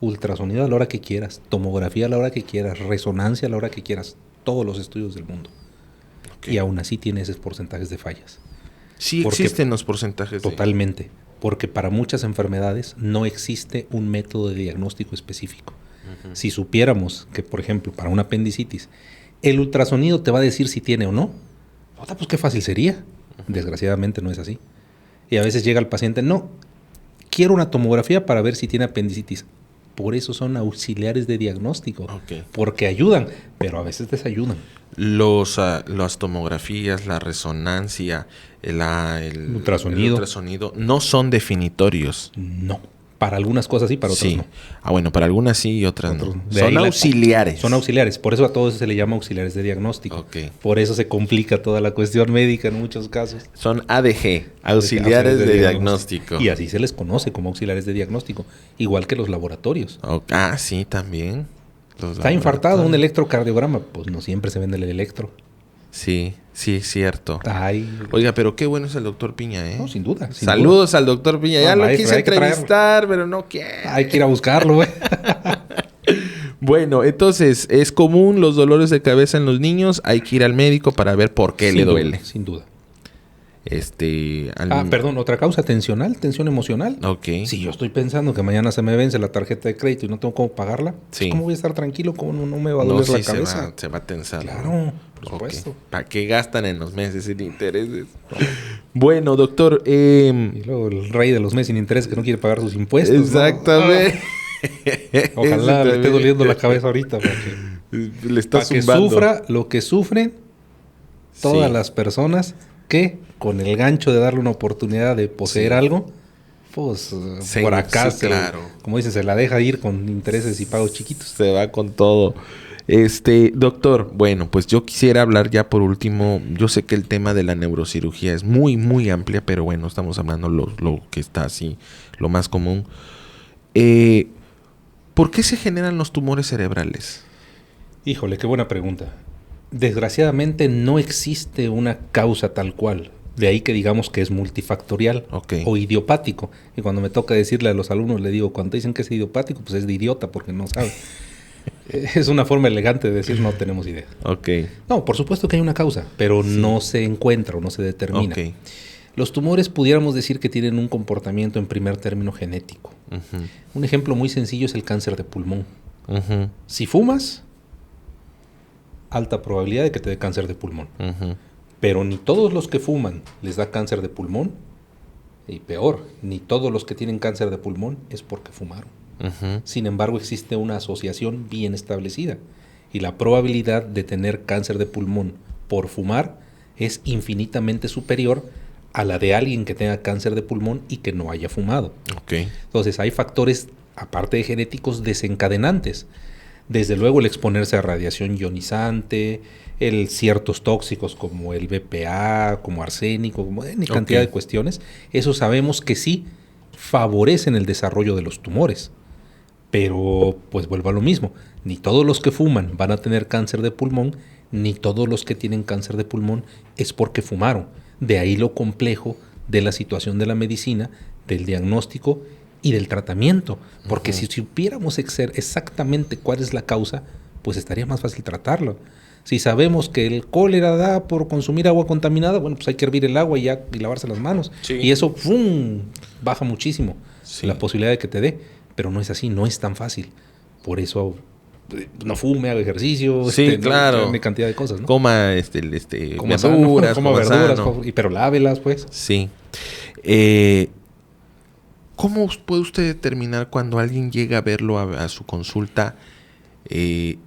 ultrasonido a la hora que quieras, tomografía a la hora que quieras, resonancia a la hora que quieras, todos los estudios del mundo. Y aún así tiene esos porcentajes de fallas. Sí existen los porcentajes. Totalmente. Porque para muchas enfermedades no existe un método de diagnóstico específico. Si supiéramos que, por ejemplo, para una apendicitis, el ultrasonido te va a decir si tiene o no, pues qué fácil sería. Desgraciadamente no es así. Y a veces llega el paciente, no, quiero una tomografía para ver si tiene apendicitis. Por eso son auxiliares de diagnóstico. Porque ayudan, pero a veces desayudan. Las tomografías, la resonancia, el ultrasonido no son definitorios. No. Para algunas cosas sí, para otras no. Bueno, para algunas sí y otras no. Son auxiliares. Son auxiliares. Por eso a todos se le llama auxiliares de diagnóstico. Por eso se complica toda la cuestión médica en muchos casos. Son ADG, auxiliares de diagnóstico. Y así se les conoce como auxiliares de diagnóstico. Igual que los laboratorios. Sí, también. Está infartado un electrocardiograma. Pues no siempre se vende el electro. Sí, es cierto. Oiga, pero qué bueno es el doctor Piña, ¿eh? No, sin duda. Saludos al doctor Piña. Ya lo quise entrevistar, pero no quiero. Hay que ir a buscarlo, güey. Bueno, entonces, ¿es común los dolores de cabeza en los niños? Hay que ir al médico para ver por qué le duele. Sin duda. Perdón, otra causa, tensión emocional. Si yo estoy pensando que mañana se me vence la tarjeta de crédito y no tengo cómo pagarla, ¿cómo voy a estar tranquilo? ¿Cómo no me va a doler la cabeza? Se va a tensar. Claro, por supuesto. ¿Para qué gastan en los meses sin intereses? Bueno, doctor. Y luego el rey de los meses sin intereses que no quiere pagar sus impuestos. Exactamente. Ojalá le esté doliendo la cabeza ahorita. Le está para que sufra lo que sufren todas las personas que con el gancho de darle una oportunidad de poseer algo, pues por acá, como dice, se la deja ir con intereses y pagos chiquitos. Se va con todo. Doctor, bueno, pues yo quisiera hablar ya por último. Yo sé que el tema de la neurocirugía es muy, muy amplia, pero bueno, estamos hablando lo que está así, lo más común. ¿Por qué se generan los tumores cerebrales? Híjole, qué buena pregunta. Desgraciadamente no existe una causa tal cual. De ahí que digamos que es multifactorial o idiopático. Y cuando me toca decirle a los alumnos, le digo, cuando dicen que es idiopático, pues es de idiota porque no sabe. Es una forma elegante de decir no tenemos idea. No, por supuesto que hay una causa, pero no se encuentra o no se determina. Los tumores pudiéramos decir que tienen un comportamiento en primer término genético. Un ejemplo muy sencillo es el cáncer de pulmón. Si fumas, alta probabilidad de que te dé cáncer de pulmón. Pero ni todos los que fuman les da cáncer de pulmón. Y peor, ni todos los que tienen cáncer de pulmón es porque fumaron. Sin embargo, existe una asociación bien establecida. Y la probabilidad de tener cáncer de pulmón por fumar es infinitamente superior a la de alguien que tenga cáncer de pulmón y que no haya fumado. Entonces, hay factores, aparte de genéticos, desencadenantes. Desde luego el exponerse a radiación ionizante, ciertos tóxicos como el BPA, como arsénico, como N cantidad de cuestiones. Eso sabemos que sí favorecen el desarrollo de los tumores. Pero pues vuelvo a lo mismo. Ni todos los que fuman van a tener cáncer de pulmón, ni todos los que tienen cáncer de pulmón es porque fumaron. De ahí lo complejo de la situación de la medicina, del diagnóstico y del tratamiento. Porque si supiéramos exactamente cuál es la causa, pues estaría más fácil tratarlo. Si sabemos que el cólera da por consumir agua contaminada, bueno, pues hay que hervir el agua y lavarse las manos. Sí. Y eso ¡fum!, baja muchísimo la posibilidad de que te dé. Pero no es así, no es tan fácil. Por eso no fume, haga ejercicio, sí, claro, una cantidad de cosas, ¿no? Coma verduras, coma verduras, pero lávelas, pues. Sí. ¿Cómo puede usted determinar cuando alguien llega a verlo a su consulta y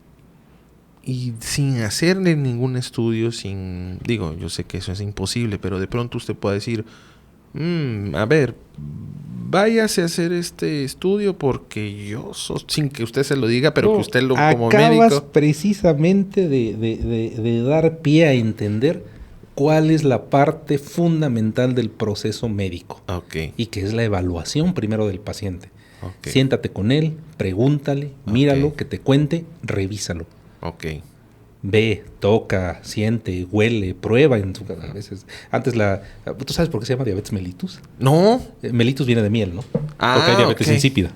sin hacerle ningún estudio, yo sé que eso es imposible, pero de pronto usted puede decir, a ver, váyase a hacer este estudio porque sin que usted se lo diga, pero que usted como médico... Acabas precisamente de dar pie a entender cuál es la parte fundamental del proceso médico. Okay. Y que es la evaluación primero del paciente. Okay. Siéntate con él, pregúntale, míralo, que te cuente, revísalo. Okay. Ve, toca, siente, huele, prueba. A veces. Antes ¿tú sabes por qué se llama diabetes mellitus? No. Mellitus viene de miel, ¿no? Porque hay diabetes insípida.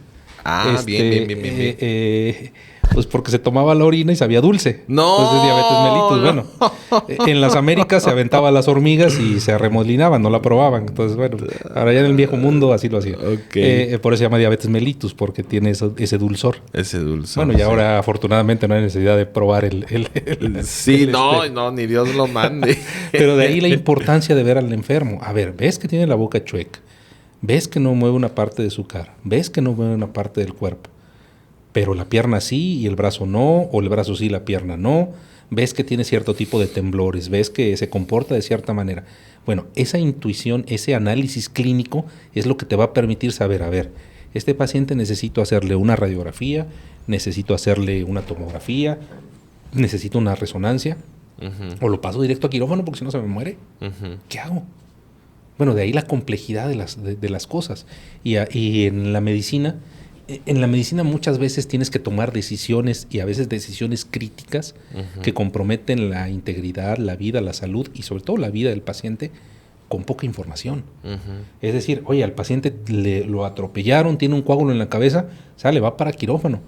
Bien. Pues porque se tomaba la orina y sabía dulce. No. Entonces diabetes mellitus. Bueno, en las Américas se aventaba las hormigas y se arremolinaban, no la probaban. Entonces, bueno, ahora ya en el viejo mundo así lo hacía. Okay. Por eso se llama diabetes mellitus, porque tiene ese dulzor. Ese dulzor. Bueno, y ahora afortunadamente no hay necesidad de probar no, ni Dios lo mande. Pero de ahí la importancia de ver al enfermo. A ver, ¿ves que tiene la boca chueca? ¿Ves que no mueve una parte de su cara? ¿Ves que no mueve una parte del cuerpo? Pero la pierna sí y el brazo no, o el brazo sí y la pierna no. Ves que tiene cierto tipo de temblores, ves que se comporta de cierta manera. Bueno, esa intuición, ese análisis clínico es lo que te va a permitir saber, a ver, este paciente necesito hacerle una radiografía, necesito hacerle una tomografía, necesito una resonancia, o lo paso directo a quirófano porque si no se me muere. ¿Qué hago? Bueno, de ahí la complejidad de las cosas. Y en la medicina muchas veces tienes que tomar decisiones y a veces decisiones críticas que comprometen la integridad, la vida, la salud y sobre todo la vida del paciente con poca información. Es decir, oye, al paciente lo atropellaron, tiene un coágulo en la cabeza, va para quirófano.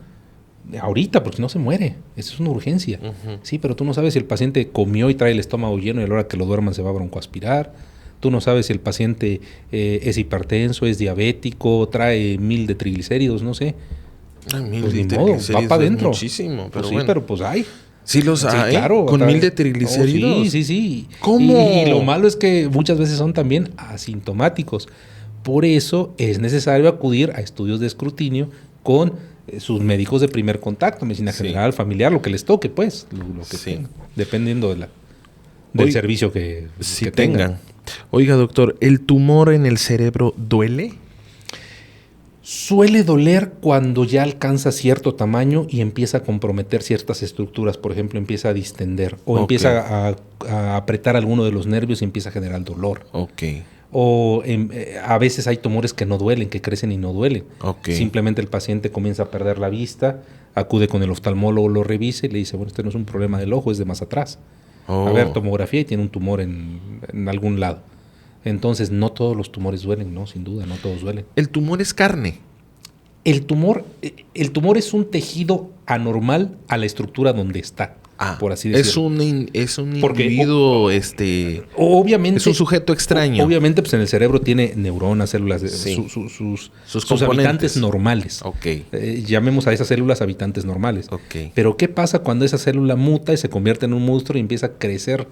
Ahorita, porque no se muere. Eso es una urgencia. Sí, pero tú no sabes si el paciente comió y trae el estómago lleno y a la hora que lo duerman se va a broncoaspirar. Tú no sabes si el paciente es hipertenso, es diabético, trae 1000 de triglicéridos, no sé. 1000 pues de triglicéridos va para adentro. Muchísimo, pero pues sí, bueno. pero pues hay. Sí los hay, claro, con 1000 de triglicéridos. Sí. ¿Cómo? Y lo malo es que muchas veces son también asintomáticos. Por eso es necesario acudir a estudios de escrutinio con sus médicos de primer contacto, medicina general, familiar, lo que les toque, pues, lo que tengan, dependiendo del servicio que tengan. Oiga, doctor, ¿el tumor en el cerebro duele? Suele doler cuando ya alcanza cierto tamaño y empieza a comprometer ciertas estructuras. Por ejemplo, empieza a distender o empieza a apretar alguno de los nervios y empieza a generar dolor. O a veces hay tumores que no duelen, que crecen y no duelen. Simplemente el paciente comienza a perder la vista, acude con el oftalmólogo, lo revisa y le dice, bueno, este no es un problema del ojo, es de más atrás. A ver, tomografía y tiene un tumor en algún lado. Entonces, no todos los tumores duelen, no, sin duda, no todos duelen. ¿El tumor es carne? El tumor es un tejido anormal a la estructura donde está, por así decirlo. Es un individuo, obviamente, es un sujeto extraño. Obviamente, pues en el cerebro tiene neuronas, células, sus habitantes normales. Llamemos a esas células habitantes normales. Pero ¿qué pasa cuando esa célula muta y se convierte en un monstruo y empieza a crecer?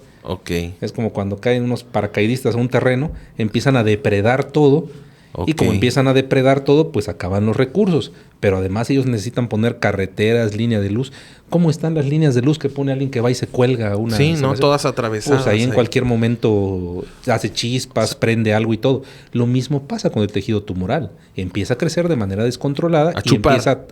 Es como cuando caen unos paracaidistas a un terreno, empiezan a depredar todo Y como Ok. empiezan a depredar todo, pues acaban los recursos. Pero además ellos necesitan poner carreteras, línea de luz. ¿Cómo están las líneas de luz que pone alguien que va y se cuelga una? Sí, ¿no? instalación? Todas atravesadas. Pues ahí en ahí. cualquier momento hace chispas, prende algo y todo. Lo mismo pasa con el tejido tumoral. Empieza a crecer de manera descontrolada A y chupar. empieza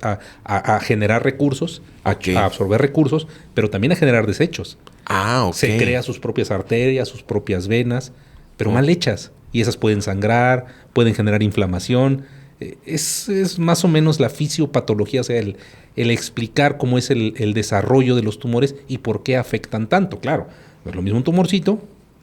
a generar recursos, Ok. a absorber recursos, pero también a generar desechos. Ah, ok. Se crea sus propias arterias, sus propias venas, pero Oh. mal hechas. Y esas pueden sangrar, pueden generar inflamación. Es más o menos la fisiopatología, o sea, el explicar cómo es el desarrollo de los tumores y por qué afectan tanto. Claro, no es lo mismo un tumorcito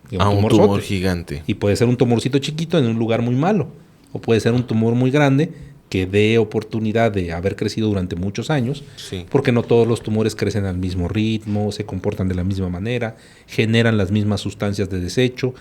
que un A un tumorzote. tumor gigante. Y puede ser un tumorcito chiquito en un lugar muy malo. O puede ser un tumor muy grande que dé oportunidad de haber crecido durante muchos años. Sí. Porque no todos los tumores crecen al mismo ritmo, se comportan de la misma manera, generan las mismas sustancias de desecho,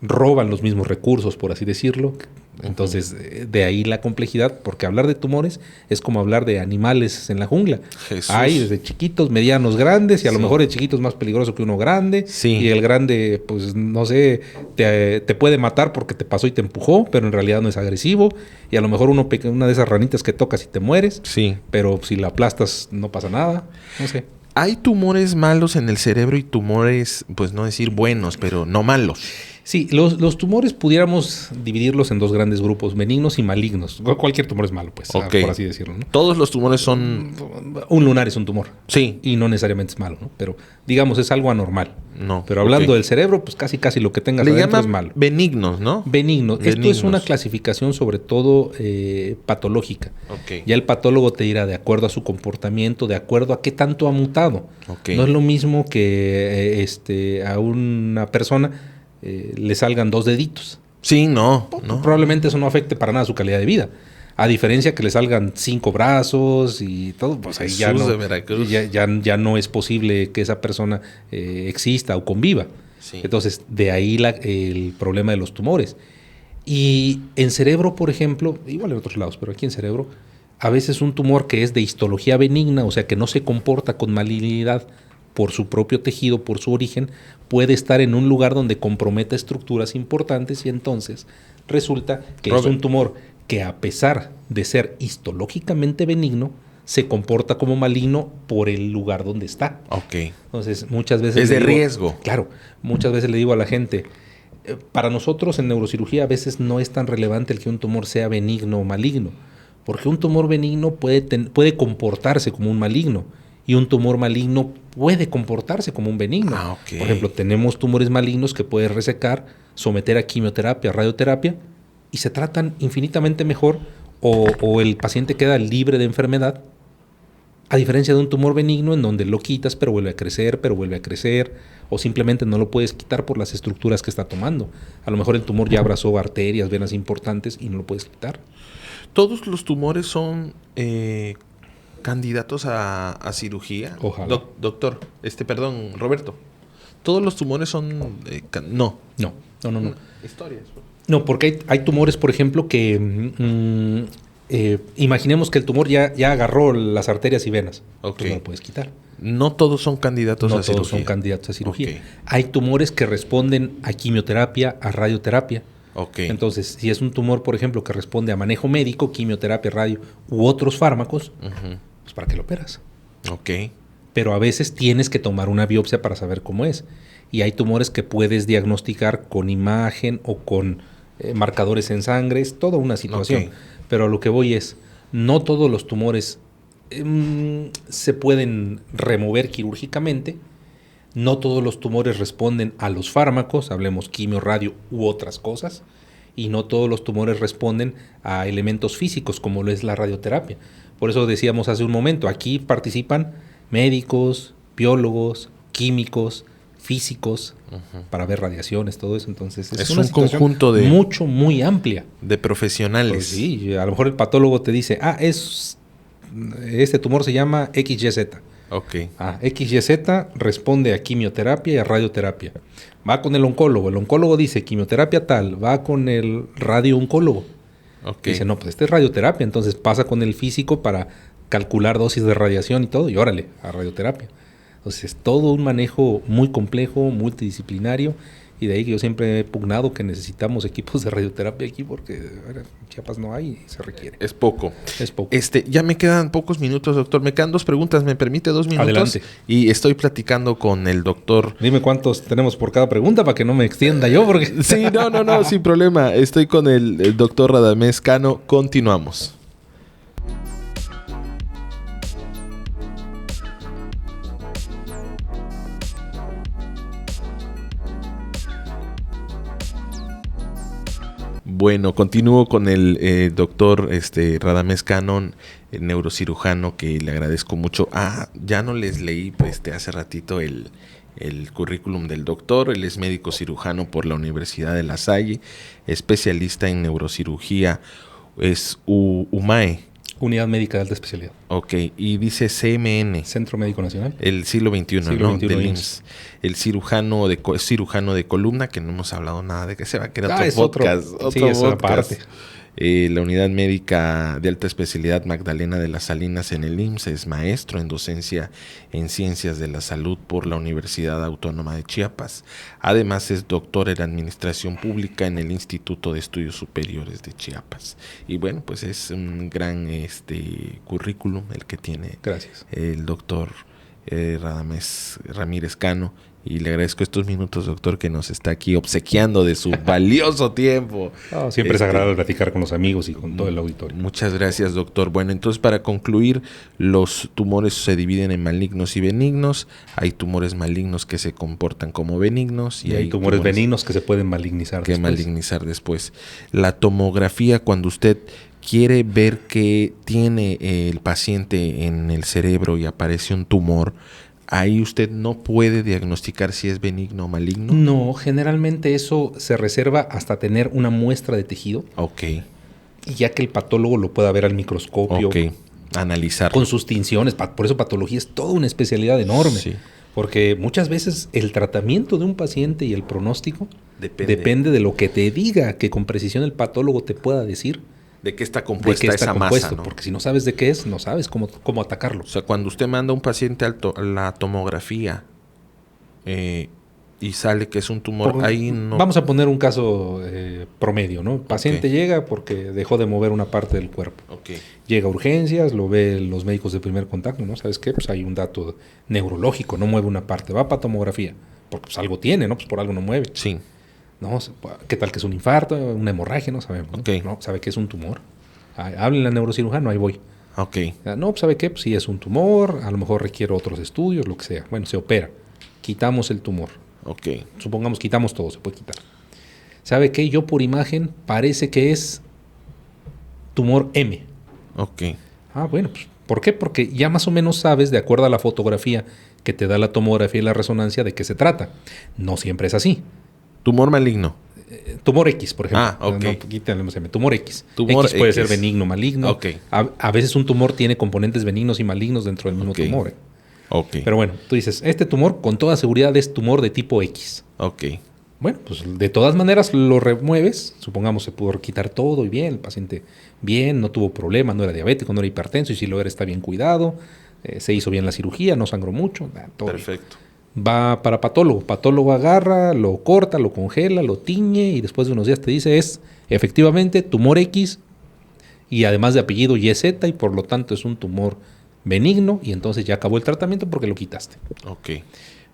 roban los mismos recursos, por así decirlo. Entonces, de ahí la complejidad, porque hablar de tumores es como hablar de animales en la jungla. Jesús. Hay desde chiquitos, medianos, grandes, y a lo Sí. mejor el chiquito es más peligroso que uno grande. Sí. Y el grande, pues no sé, te puede matar porque te pasó y te empujó, pero en realidad no es agresivo. Y a lo mejor una de esas ranitas que tocas y te mueres, Sí. pero si la aplastas no pasa nada. No sé. Hay tumores malos en el cerebro y tumores, pues no decir buenos, pero no malos. Sí, los tumores pudiéramos dividirlos en dos grandes grupos, benignos y malignos. Cualquier tumor es malo, pues, Ok. por así decirlo, ¿no? Todos los tumores son... Un lunar es un tumor Sí. y no necesariamente es malo, ¿no? Pero digamos es algo anormal. No. Pero hablando ok. del cerebro, pues casi lo que tengas Le adentro es llaman malo. benignos, ¿no? Benigno. Esto es Benignos. una clasificación sobre todo patológica. Ok. Ya el patólogo te dirá de acuerdo a su comportamiento, de acuerdo a qué tanto ha mutado. Ok. No es lo mismo que a una persona le salgan 2 deditos. Sí, no. no. Probablemente eso no afecte para nada su calidad de vida. A diferencia que le salgan 5 brazos y todo, pues ahí ya Jesús no, de Veracruz. ya no es posible que esa persona exista o conviva. Sí. Entonces, de ahí el problema de los tumores. Y en cerebro, por ejemplo, igual en otros lados, pero aquí en cerebro, a veces un tumor que es de histología benigna, o sea, que no se comporta con malignidad por su propio tejido, por su origen, puede estar en un lugar donde comprometa estructuras importantes y entonces resulta que es Robert. un tumor que a pesar de ser histológicamente benigno, se comporta como maligno por el lugar donde está. Ok. Entonces, muchas veces... Es le de digo- riesgo. Claro, muchas veces le digo a la gente, para nosotros en neurocirugía a veces no es tan relevante el que un tumor sea benigno o maligno, porque un tumor benigno puede comportarse como un maligno y un tumor maligno puede comportarse como un benigno. Ah, ok. Por ejemplo, tenemos tumores malignos que puedes resecar, someter a quimioterapia, radioterapia y se tratan infinitamente mejor o el paciente queda libre de enfermedad. A diferencia de un tumor benigno en donde lo quitas pero vuelve a crecer, o simplemente no lo puedes quitar por las estructuras que está tomando. A lo mejor el tumor ya abrazó arterias, venas importantes y no lo puedes quitar. ¿Todos los tumores son candidatos a cirugía? Ojalá. Doctor, perdón, Roberto. ¿Todos los tumores son...? No. No. Historias. No, porque hay tumores, por ejemplo, que imaginemos que el tumor ya agarró las arterias y venas. Ok. Pues no lo puedes quitar. No todos son candidatos No a cirugía. todos son candidatos a cirugía. Ok. Hay tumores que responden a quimioterapia, a radioterapia. Ok. Entonces, si es un tumor, por ejemplo, que responde a manejo médico, quimioterapia, radio u otros fármacos, Ujú. pues ¿para qué lo operas? Ok. Pero a veces tienes que tomar una biopsia para saber cómo es. Y hay tumores que puedes diagnosticar con imagen o con marcadores en sangre, es toda una situación. Ok. Pero a lo que voy es, no todos los tumores se pueden remover quirúrgicamente, no todos los tumores responden a los fármacos, hablemos quimio, radio u otras cosas, y no todos los tumores responden a elementos físicos como lo es la radioterapia. Por eso decíamos hace un momento, aquí participan médicos, biólogos, químicos, físicos, para ver radiaciones, todo eso. Entonces Es una un situación conjunto de... muy amplia. De profesionales. Pues sí, a lo mejor el patólogo te dice, este tumor se llama XYZ. Ok. XYZ responde a quimioterapia y a radioterapia. Va con el oncólogo dice quimioterapia tal, va con el radiooncólogo. Ok. Dice, no, pues es radioterapia, entonces pasa con el físico para calcular dosis de radiación y todo, y órale, a radioterapia. Entonces es todo un manejo muy complejo, multidisciplinario, Y de ahí que yo siempre he pugnado que necesitamos equipos de radioterapia aquí porque en Chiapas no hay y se requiere. Es poco. Es poco. Ya me quedan pocos minutos, doctor. Me quedan 2 preguntas. ¿Me permite 2 minutos? Adelante. Y estoy platicando con el doctor. Dime cuántos tenemos por cada pregunta para que no me extienda yo. Porque... Sí, no, sin problema. Estoy con el doctor Radamés Cano. Continuamos. Bueno, continúo con el doctor Radamés Cano, el neurocirujano, que le agradezco mucho. Ya no les leí hace ratito el currículum del doctor. Él es médico cirujano por la Universidad de La Salle, especialista en neurocirugía, es UMAE. Unidad Médica de Alta Especialidad. Ok, y dice CMN. Centro Médico Nacional. El siglo XXI, siglo ¿no? XXI Del IMSS. El cirujano de columna, que no hemos hablado nada de que se va a quedar otro podcast. Sí, esa parte. La Unidad Médica de Alta Especialidad Magdalena de las Salinas en el IMSS, es maestro en docencia en Ciencias de la Salud por la Universidad Autónoma de Chiapas. Además es doctor en Administración Pública en el Instituto de Estudios Superiores de Chiapas. Y bueno, pues es un gran currículum el que tiene. Gracias. El doctor Radamés Ramírez Cano. Y le agradezco estos minutos, doctor, que nos está aquí obsequiando de su valioso tiempo. Siempre es agradable platicar con los amigos y con todo el auditorio. Muchas gracias, doctor. Bueno, entonces para concluir, los tumores se dividen en malignos y benignos. Hay tumores malignos que se comportan como benignos. Y hay tumores benignos que se pueden malignizar después. La tomografía, cuando usted quiere ver qué tiene el paciente en el cerebro y aparece un tumor, ¿ahí usted no puede diagnosticar si es benigno o maligno? No, generalmente eso se reserva hasta tener una muestra de tejido. Ok. Y ya que el patólogo lo pueda ver al microscopio. Ok, analizar. Con sus tinciones. Por eso patología es toda una especialidad enorme. Sí. Porque muchas veces el tratamiento de un paciente y el pronóstico depende de lo que te diga, que con precisión el patólogo te pueda decir. ¿De qué está compuesta esa masa? ¿No? Porque si no sabes de qué es, no sabes cómo atacarlo. O sea, cuando usted manda a un paciente a la tomografía y sale que es un tumor, ahí no... Vamos a poner un caso promedio, ¿no? El paciente llega porque dejó de mover una parte del cuerpo. Okay. Llega a urgencias, lo ven los médicos de primer contacto, ¿no? ¿Sabes qué? Pues hay un dato neurológico, no mueve una parte, va para tomografía. Porque pues algo tiene, ¿no? Pues por algo no mueve. Sí. No, ¿qué tal que es un infarto, una hemorragia? No sabemos. Okay. No, ¿sabe que es un tumor? Háblenle al neurocirujano, ahí voy. Ok. No, ¿sabe qué? Pues sí es un tumor, a lo mejor requiere otros estudios, lo que sea. Bueno, se opera. Quitamos el tumor. Ok. Supongamos quitamos todo, se puede quitar. ¿Sabe qué? Yo por imagen parece que es tumor M. Ok. Bueno, pues ¿por qué? Porque ya más o menos sabes, de acuerdo a la fotografía que te da la tomografía y la resonancia, de qué se trata. No siempre es así. Tumor maligno. Tumor X, por ejemplo. Ok. Tumor X. Tumor X puede ser benigno, maligno. Ok. A veces un tumor tiene componentes benignos y malignos dentro del mismo tumor. Ok. Pero bueno, tú dices, este tumor con toda seguridad es tumor de tipo X. Ok. Bueno, pues de todas maneras lo remueves. Supongamos se pudo quitar todo y bien, el paciente bien, no tuvo problema, no era diabético, no era hipertenso y si lo era está bien cuidado. Se hizo bien la cirugía, no sangró mucho. Todo perfecto. Bien. Va para patólogo. Patólogo agarra, lo corta, lo congela, lo tiñe y después de unos días te dice es efectivamente tumor X y además de apellido YZ y por lo tanto es un tumor benigno y entonces ya acabó el tratamiento porque lo quitaste. Ok.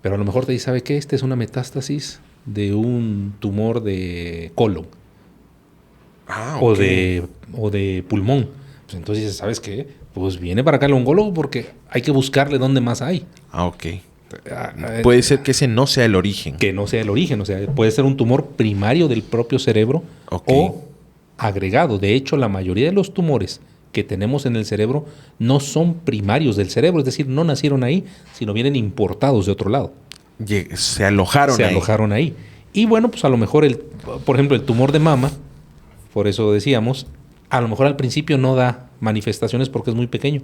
Pero a lo mejor te dice, ¿sabe qué? Este es una metástasis de un tumor de colon. Okay. o de pulmón. Pues entonces dices, ¿sabes qué? Pues viene para acá el oncólogo porque hay que buscarle dónde más hay. Ok. Puede ser que ese no sea el origen. Que no sea el origen, o sea, puede ser un tumor primario del propio cerebro o agregado. De hecho, la mayoría de los tumores que tenemos en el cerebro no son primarios del cerebro, es decir, no nacieron ahí, sino vienen importados de otro lado. Se alojaron ahí. Y bueno, pues a lo mejor, por ejemplo, el tumor de mama, por eso decíamos, a lo mejor al principio no da manifestaciones porque es muy pequeño,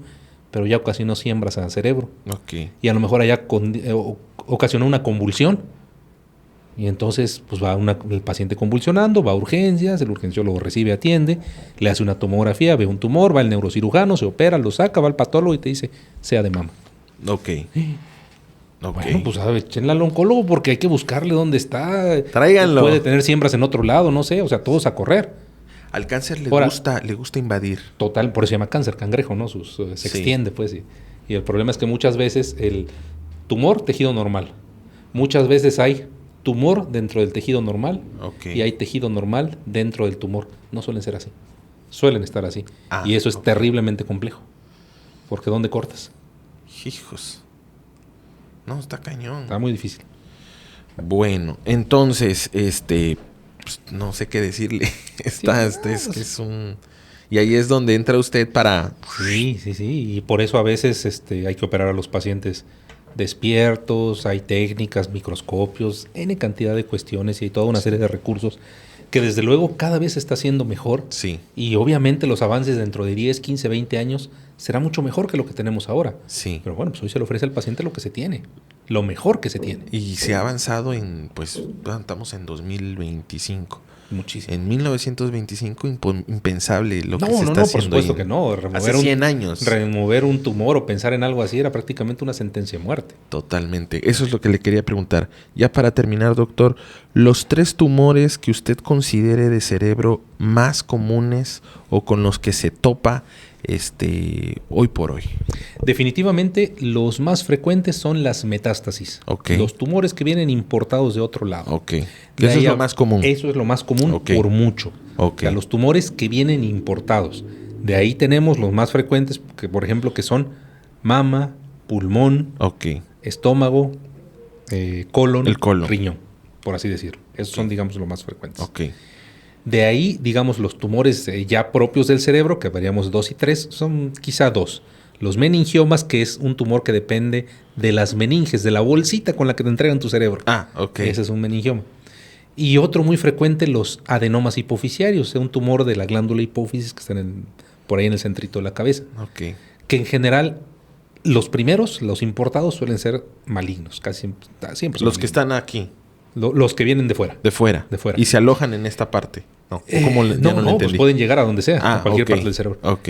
pero ya ocasionó siembras al cerebro. Okay. Y a lo mejor allá ocasionó una convulsión. Y entonces pues va el paciente convulsionando, va a urgencias, el urgenciólogo recibe, atiende, le hace una tomografía, ve un tumor, va el neurocirujano, se opera, lo saca, va al patólogo y te dice, sea de mama. Ok. Ok. Bueno, pues échenla al oncólogo porque hay que buscarle dónde está. Tráiganlo. Puede tener siembras en otro lado, no sé, o sea, todos a correr. Al cáncer Ahora, le gusta invadir. Total, por eso se llama cáncer cangrejo, ¿no? Se Sí. extiende, pues. Y el problema es que muchas veces el tumor, tejido normal. Muchas veces hay tumor dentro del tejido normal Ok. y hay tejido normal dentro del tumor. No suelen ser así. Suelen estar así. Ah, Y eso es ok. terriblemente complejo. Porque ¿dónde cortas? Hijos. No, está cañón. Está muy difícil. Bueno, entonces, pues, no sé qué decirle. Es un... Y ahí es donde entra usted para... Sí. Y por eso a veces hay que operar a los pacientes despiertos, hay técnicas, microscopios, N cantidad de cuestiones y hay toda una serie de recursos que desde luego cada vez se está haciendo mejor. Sí, Y obviamente los avances dentro de 10, 15, 20 años será mucho mejor que lo que tenemos ahora. sí. Pero bueno, pues hoy se le ofrece al paciente lo que se tiene, lo mejor que se tiene. Y se ha avanzado en, pues, estamos en 2025. Muchísimo. En 1925, impensable lo que se No, está por haciendo. supuesto que no. Hace 100 años. Remover un tumor o pensar en algo así era prácticamente una sentencia de muerte. Totalmente. Eso es lo que le quería preguntar. Ya para terminar, doctor, los 3 tumores que usted considere de cerebro más comunes o con los que se topa hoy por hoy. Definitivamente los más frecuentes son las metástasis. Ok. Los tumores que vienen importados de otro lado. Ok. Que eso es lo más común. Eso es lo más común Ok. por mucho. Ok. O sea, los tumores que vienen importados. De ahí tenemos los más frecuentes, que por ejemplo, que son mama, pulmón, Ok. estómago, colon, El colon. riñón, por así decirlo. Esos son, digamos, los más frecuentes. Ok. De ahí, digamos, los tumores ya propios del cerebro, que veríamos 2 y 3, son quizá 2. Los meningiomas, que es un tumor que depende de las meninges, de la bolsita con la que te entregan tu cerebro. Ah, ok. Ese es un meningioma. Y otro muy frecuente, los adenomas hipofisiarios, un tumor de la glándula hipófisis que están por ahí en el centrito de la cabeza. Ok. Que en general, los primeros, los importados, suelen ser malignos. Casi siempre son Los que malignos. están aquí, Los que vienen de fuera. de fuera. De fuera. Y se alojan en esta parte. No. ¿O cómo ya no, lo pues entendí? pueden llegar a donde sea, Ah, a cualquier ok. parte del cerebro. Ok.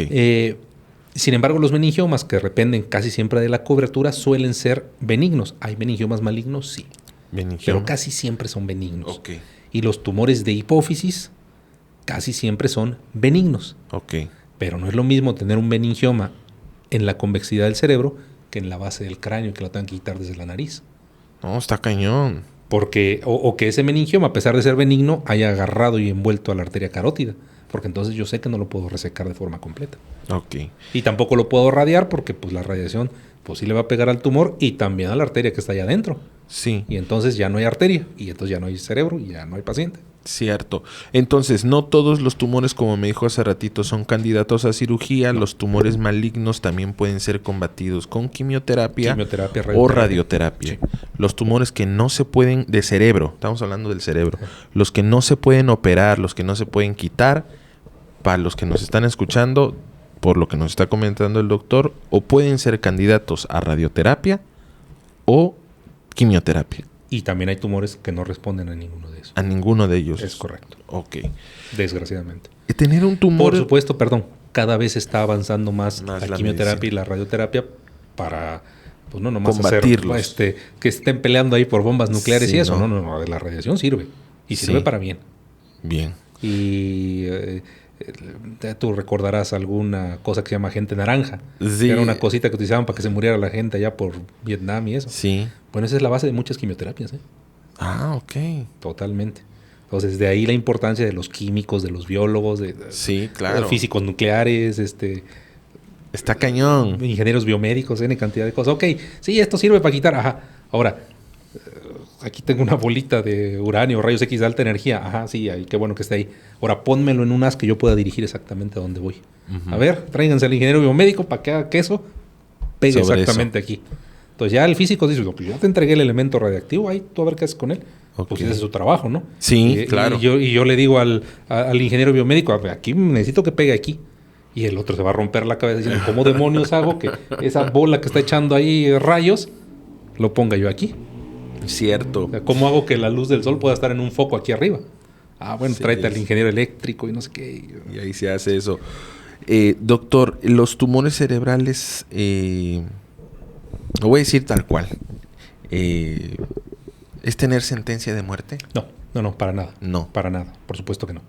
Sin embargo, los meningiomas, que dependen casi siempre de la cobertura, suelen ser benignos. ¿Hay meningiomas malignos? Sí. Meningioma. Pero casi siempre son benignos. Ok. Y los tumores de hipófisis casi siempre son benignos. Ok. Pero no es lo mismo tener un meningioma en la convexidad del cerebro que en la base del cráneo, que lo tengan que quitar desde la nariz. No, está cañón. Porque, o que ese meningioma, a pesar de ser benigno, haya agarrado y envuelto a la arteria carótida. Porque entonces yo sé que no lo puedo resecar de forma completa. Ok. Y tampoco lo puedo radiar porque pues la radiación pues sí le va a pegar al tumor y también a la arteria que está allá adentro. Sí, Y entonces ya no hay arteria y entonces ya no hay cerebro y ya no hay paciente. cierto. Entonces, no todos los tumores, como me dijo hace ratito, son candidatos a cirugía. No. Los tumores malignos también pueden ser combatidos con quimioterapia, Quimioterapia, o radioterapia. Sí. Los tumores que no se pueden, de cerebro, estamos hablando del cerebro, los que no se pueden operar, los que no se pueden quitar, para los que nos están escuchando, por lo que nos está comentando el doctor, o pueden ser candidatos a radioterapia o quimioterapia. Y también hay tumores que no responden a ninguno de esos. A ninguno de ellos. Es correcto, Ok. desgraciadamente. Tener un tumor... Por supuesto, perdón, cada vez está avanzando más Más la la quimioterapia medicina. y la radioterapia para, pues no nomás Combatirlos. hacer que estén peleando ahí por bombas nucleares Sí, y eso. ¿no? No, la radiación sirve. Y Sí. sirve para bien. Bien. Y tú recordarás alguna cosa que se llama gente naranja. Sí. Que era una cosita que utilizaban para que se muriera la gente allá por Vietnam y eso. Sí. Bueno, esa es la base de muchas quimioterapias, ¿eh? Ah, ok. Totalmente. Entonces, de ahí la importancia de los químicos, de los biólogos, de Sí, claro. físicos nucleares, Está cañón. ingenieros biomédicos, N cantidad de cosas. Ok, sí, esto sirve para quitar. Ajá. Ahora, aquí tengo una bolita de uranio, rayos X de alta energía. Ajá, sí, ahí, qué bueno que esté ahí. Ahora, pónmelo en un haz que yo pueda dirigir exactamente a donde voy. Ujú. A ver, tráiganse al ingeniero biomédico para que haga que eso pegue Sobre exactamente aquí. Entonces ya el físico dice, pues yo te entregué el elemento radiactivo, ahí tú a ver qué haces con él. Ok. Pues ese es su trabajo, ¿no? Sí, claro. Y yo le digo al ingeniero biomédico, a ver, aquí necesito que pegue aquí. Y el otro se va a romper la cabeza diciendo, ¿cómo demonios hago que esa bola que está echando ahí rayos lo ponga yo aquí? Cierto. O sea, ¿cómo hago que la luz del sol pueda estar en un foco aquí arriba? Ah, bueno, Sí, tráete al es. ingeniero eléctrico y no sé qué. Y ahí se hace eso. Doctor, los tumores cerebrales, lo voy a decir tal cual. ¿Es tener sentencia de muerte? No, para nada. No. Para nada. Por supuesto que no.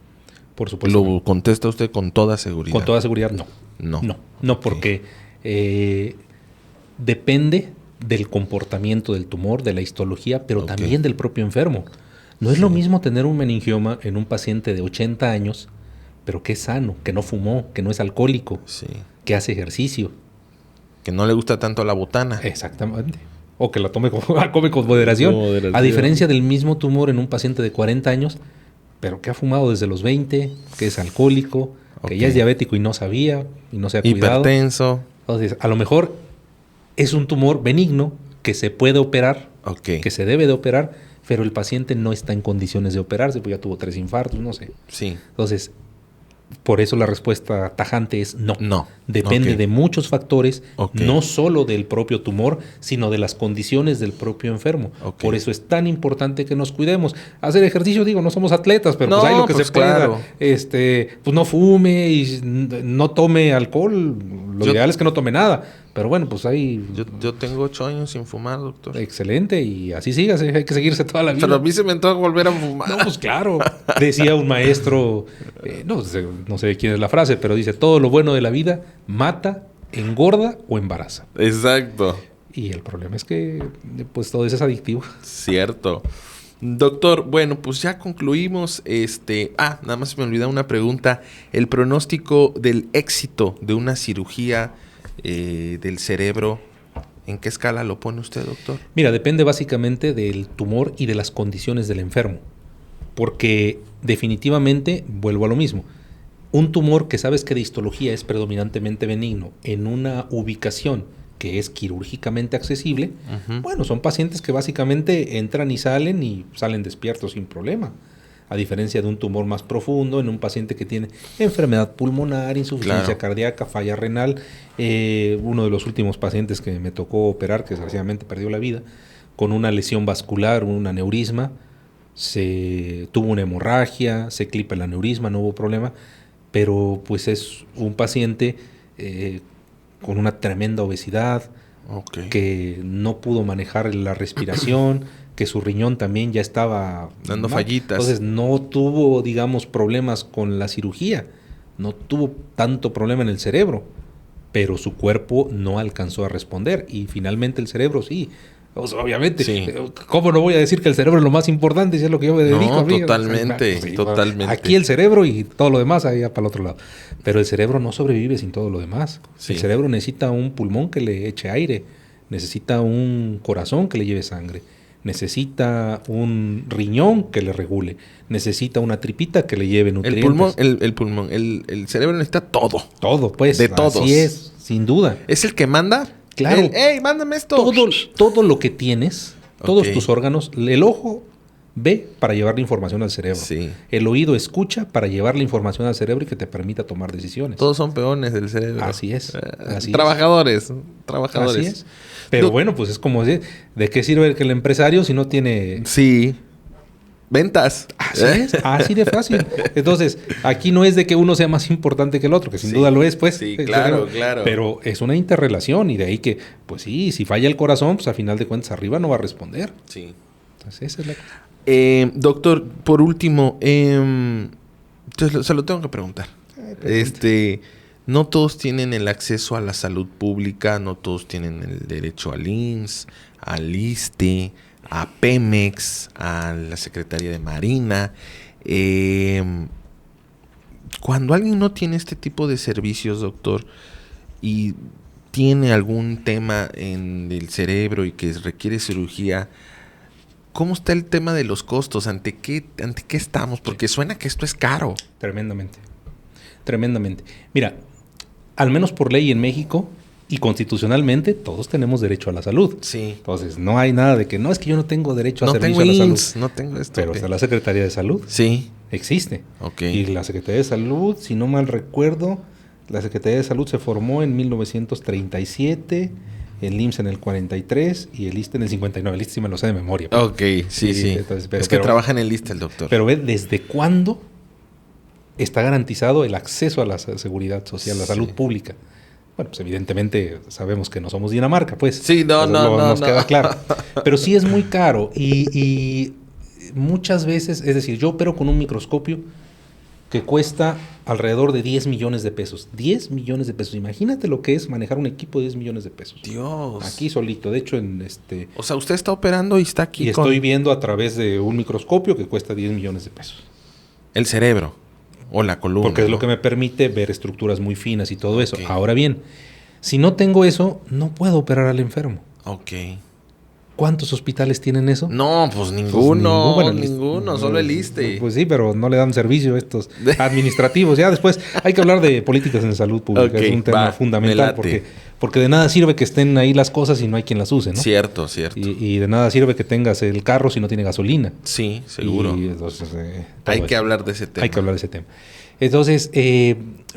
Por supuesto que no. ¿Lo contesta usted con toda seguridad? Con toda seguridad, no. No, porque depende del comportamiento del tumor, de la histología, pero también del propio enfermo. No es lo mismo tener un meningioma en un paciente de 80 años, pero que es sano, que no fumó, que no es alcohólico, que hace ejercicio. Que no le gusta tanto la botana. Exactamente. O que la come con moderación. A diferencia del mismo tumor en un paciente de 40 años, pero que ha fumado desde los 20, que es alcohólico, que ya es diabético y no sabía, y no se ha cuidado. Hipertenso. Entonces, a lo mejor es un tumor benigno que se puede operar, que se debe de operar, pero el paciente no está en condiciones de operarse, porque ya tuvo 3 infartos, no sé. Sí. Entonces, por eso la respuesta tajante es no. No. Depende de muchos factores, no solo del propio tumor, sino de las condiciones del propio enfermo. Por eso es tan importante que nos cuidemos. Hacer ejercicio, digo, no somos atletas, pero pues hay lo que se pueda. Pues no fume y no tome alcohol. Lo ideal es que no tome nada. Pero bueno, pues ahí... Yo tengo 8 años sin fumar, doctor. Excelente, y así sígase, hay que seguirse toda la vida. Pero a mí se me antoja volver a fumar. No, pues claro. Decía un maestro, no sé de quién es la frase, pero dice, todo lo bueno de la vida mata, engorda o embaraza. Exacto. Y el problema es que pues todo eso es adictivo. Cierto. Doctor, bueno, pues ya concluimos. Nada más se me olvidó una pregunta. El pronóstico del éxito de una cirugía del cerebro, ¿en qué escala lo pone usted, doctor? Mira, depende básicamente del tumor y de las condiciones del enfermo. Porque definitivamente, vuelvo a lo mismo, un tumor que sabes que de histología es predominantemente benigno en una ubicación que es quirúrgicamente accesible, bueno, son pacientes que básicamente entran y salen despiertos sin problema. A diferencia de un tumor más profundo en un paciente que tiene enfermedad pulmonar, insuficiencia cardíaca, falla renal. Uno de los últimos pacientes que me tocó operar, que desgraciadamente perdió la vida, con una lesión vascular, un aneurisma, tuvo una hemorragia, se clipa el aneurisma, no hubo problema, pero pues es un paciente con una tremenda obesidad, que no pudo manejar la respiración, que su riñón también ya estaba dando fallitas. Entonces no tuvo, digamos, problemas con la cirugía, no tuvo tanto problema en el cerebro, pero su cuerpo no alcanzó a responder y finalmente el cerebro sí. O sea, obviamente, ¿cómo no voy a decir que el cerebro es lo más importante si es lo que yo me dedico? No, totalmente, totalmente. Aquí el cerebro y todo lo demás allá para el otro lado. Pero el cerebro no sobrevive sin todo lo demás. El cerebro necesita un pulmón que le eche aire, necesita un corazón que le lleve sangre, necesita un riñón que le regule, necesita una tripita que le lleve nutrientes. El cerebro necesita todo. Todo, pues. De todos. Así es, sin duda. ¿Es el que manda? Claro. ¡Ey, mándame esto! Todo lo que tienes, todos tus órganos, el ojo ve para llevar la información al cerebro. Sí. El oído escucha para llevar la información al cerebro y que te permita tomar decisiones. Todos son peones del cerebro. Así es. Trabajadores. Así es. Pero bueno, pues es como decir, ¿de qué sirve que el empresario si no tiene... Sí. Ventas. Así es, así de fácil. Entonces, aquí no es de que uno sea más importante que el otro, que sin duda lo es, pues. Sí, claro. Pero es una interrelación y de ahí que, pues sí, si falla el corazón, pues a final de cuentas arriba no va a responder. Sí. Entonces, esa es la cosa. Doctor, por último, se lo tengo que preguntar. No todos tienen el acceso a la salud pública, no todos tienen el derecho al IMSS, al ISSSTE, a Pemex, a la Secretaría de Marina. Cuando alguien no tiene este tipo de servicios, doctor, y tiene algún tema en el cerebro y que requiere cirugía, ¿cómo está el tema de los costos? ¿Ante qué estamos? Porque suena que esto es caro. Tremendamente. Mira, al menos por ley en México y constitucionalmente, todos tenemos derecho a la salud. Sí. Entonces, no hay nada de que no es que yo no tengo derecho a servicio a la salud. No tengo esto. Pero está la Secretaría de Salud. Sí. Existe. Okay. Y la Secretaría de Salud, si no mal recuerdo, la Secretaría de Salud se formó en 1937, el IMSS en el 43 y el ISSSTE en el 59. El ISSSTE sí me lo sé de memoria. Ok, sí. Entonces, es que trabaja en el ISSSTE el doctor. Pero ve desde cuándo está garantizado el acceso a la seguridad social, a la salud pública. Bueno, pues evidentemente sabemos que no somos Dinamarca, pues. Sí, no, nos no. queda claro. Pero sí es muy caro y muchas veces, es decir, yo opero con un microscopio que cuesta alrededor de 10 millones de pesos. 10 millones de pesos. Imagínate lo que es manejar un equipo de 10 millones de pesos. Dios. Aquí solito. De hecho, O sea, usted está operando y está aquí y estoy viendo a través de un microscopio que cuesta 10 millones de pesos. El cerebro o la columna. Porque es lo que me permite ver estructuras muy finas y todo eso. Ahora bien, si no tengo eso, no puedo operar al enfermo. Ok. ¿Cuántos hospitales tienen eso? No, pues ninguno. Ninguno, solo el ISSSTE. Pues sí, pero no le dan servicio a estos administrativos. Ya después hay que hablar de políticas en salud pública. Es un tema fundamental porque de nada sirve que estén ahí las cosas si no hay quien las use, ¿no? Cierto. Y de nada sirve que tengas el carro si no tiene gasolina. Sí, seguro. Y entonces, hay que hablar de ese tema. Hay que hablar de ese tema. Entonces,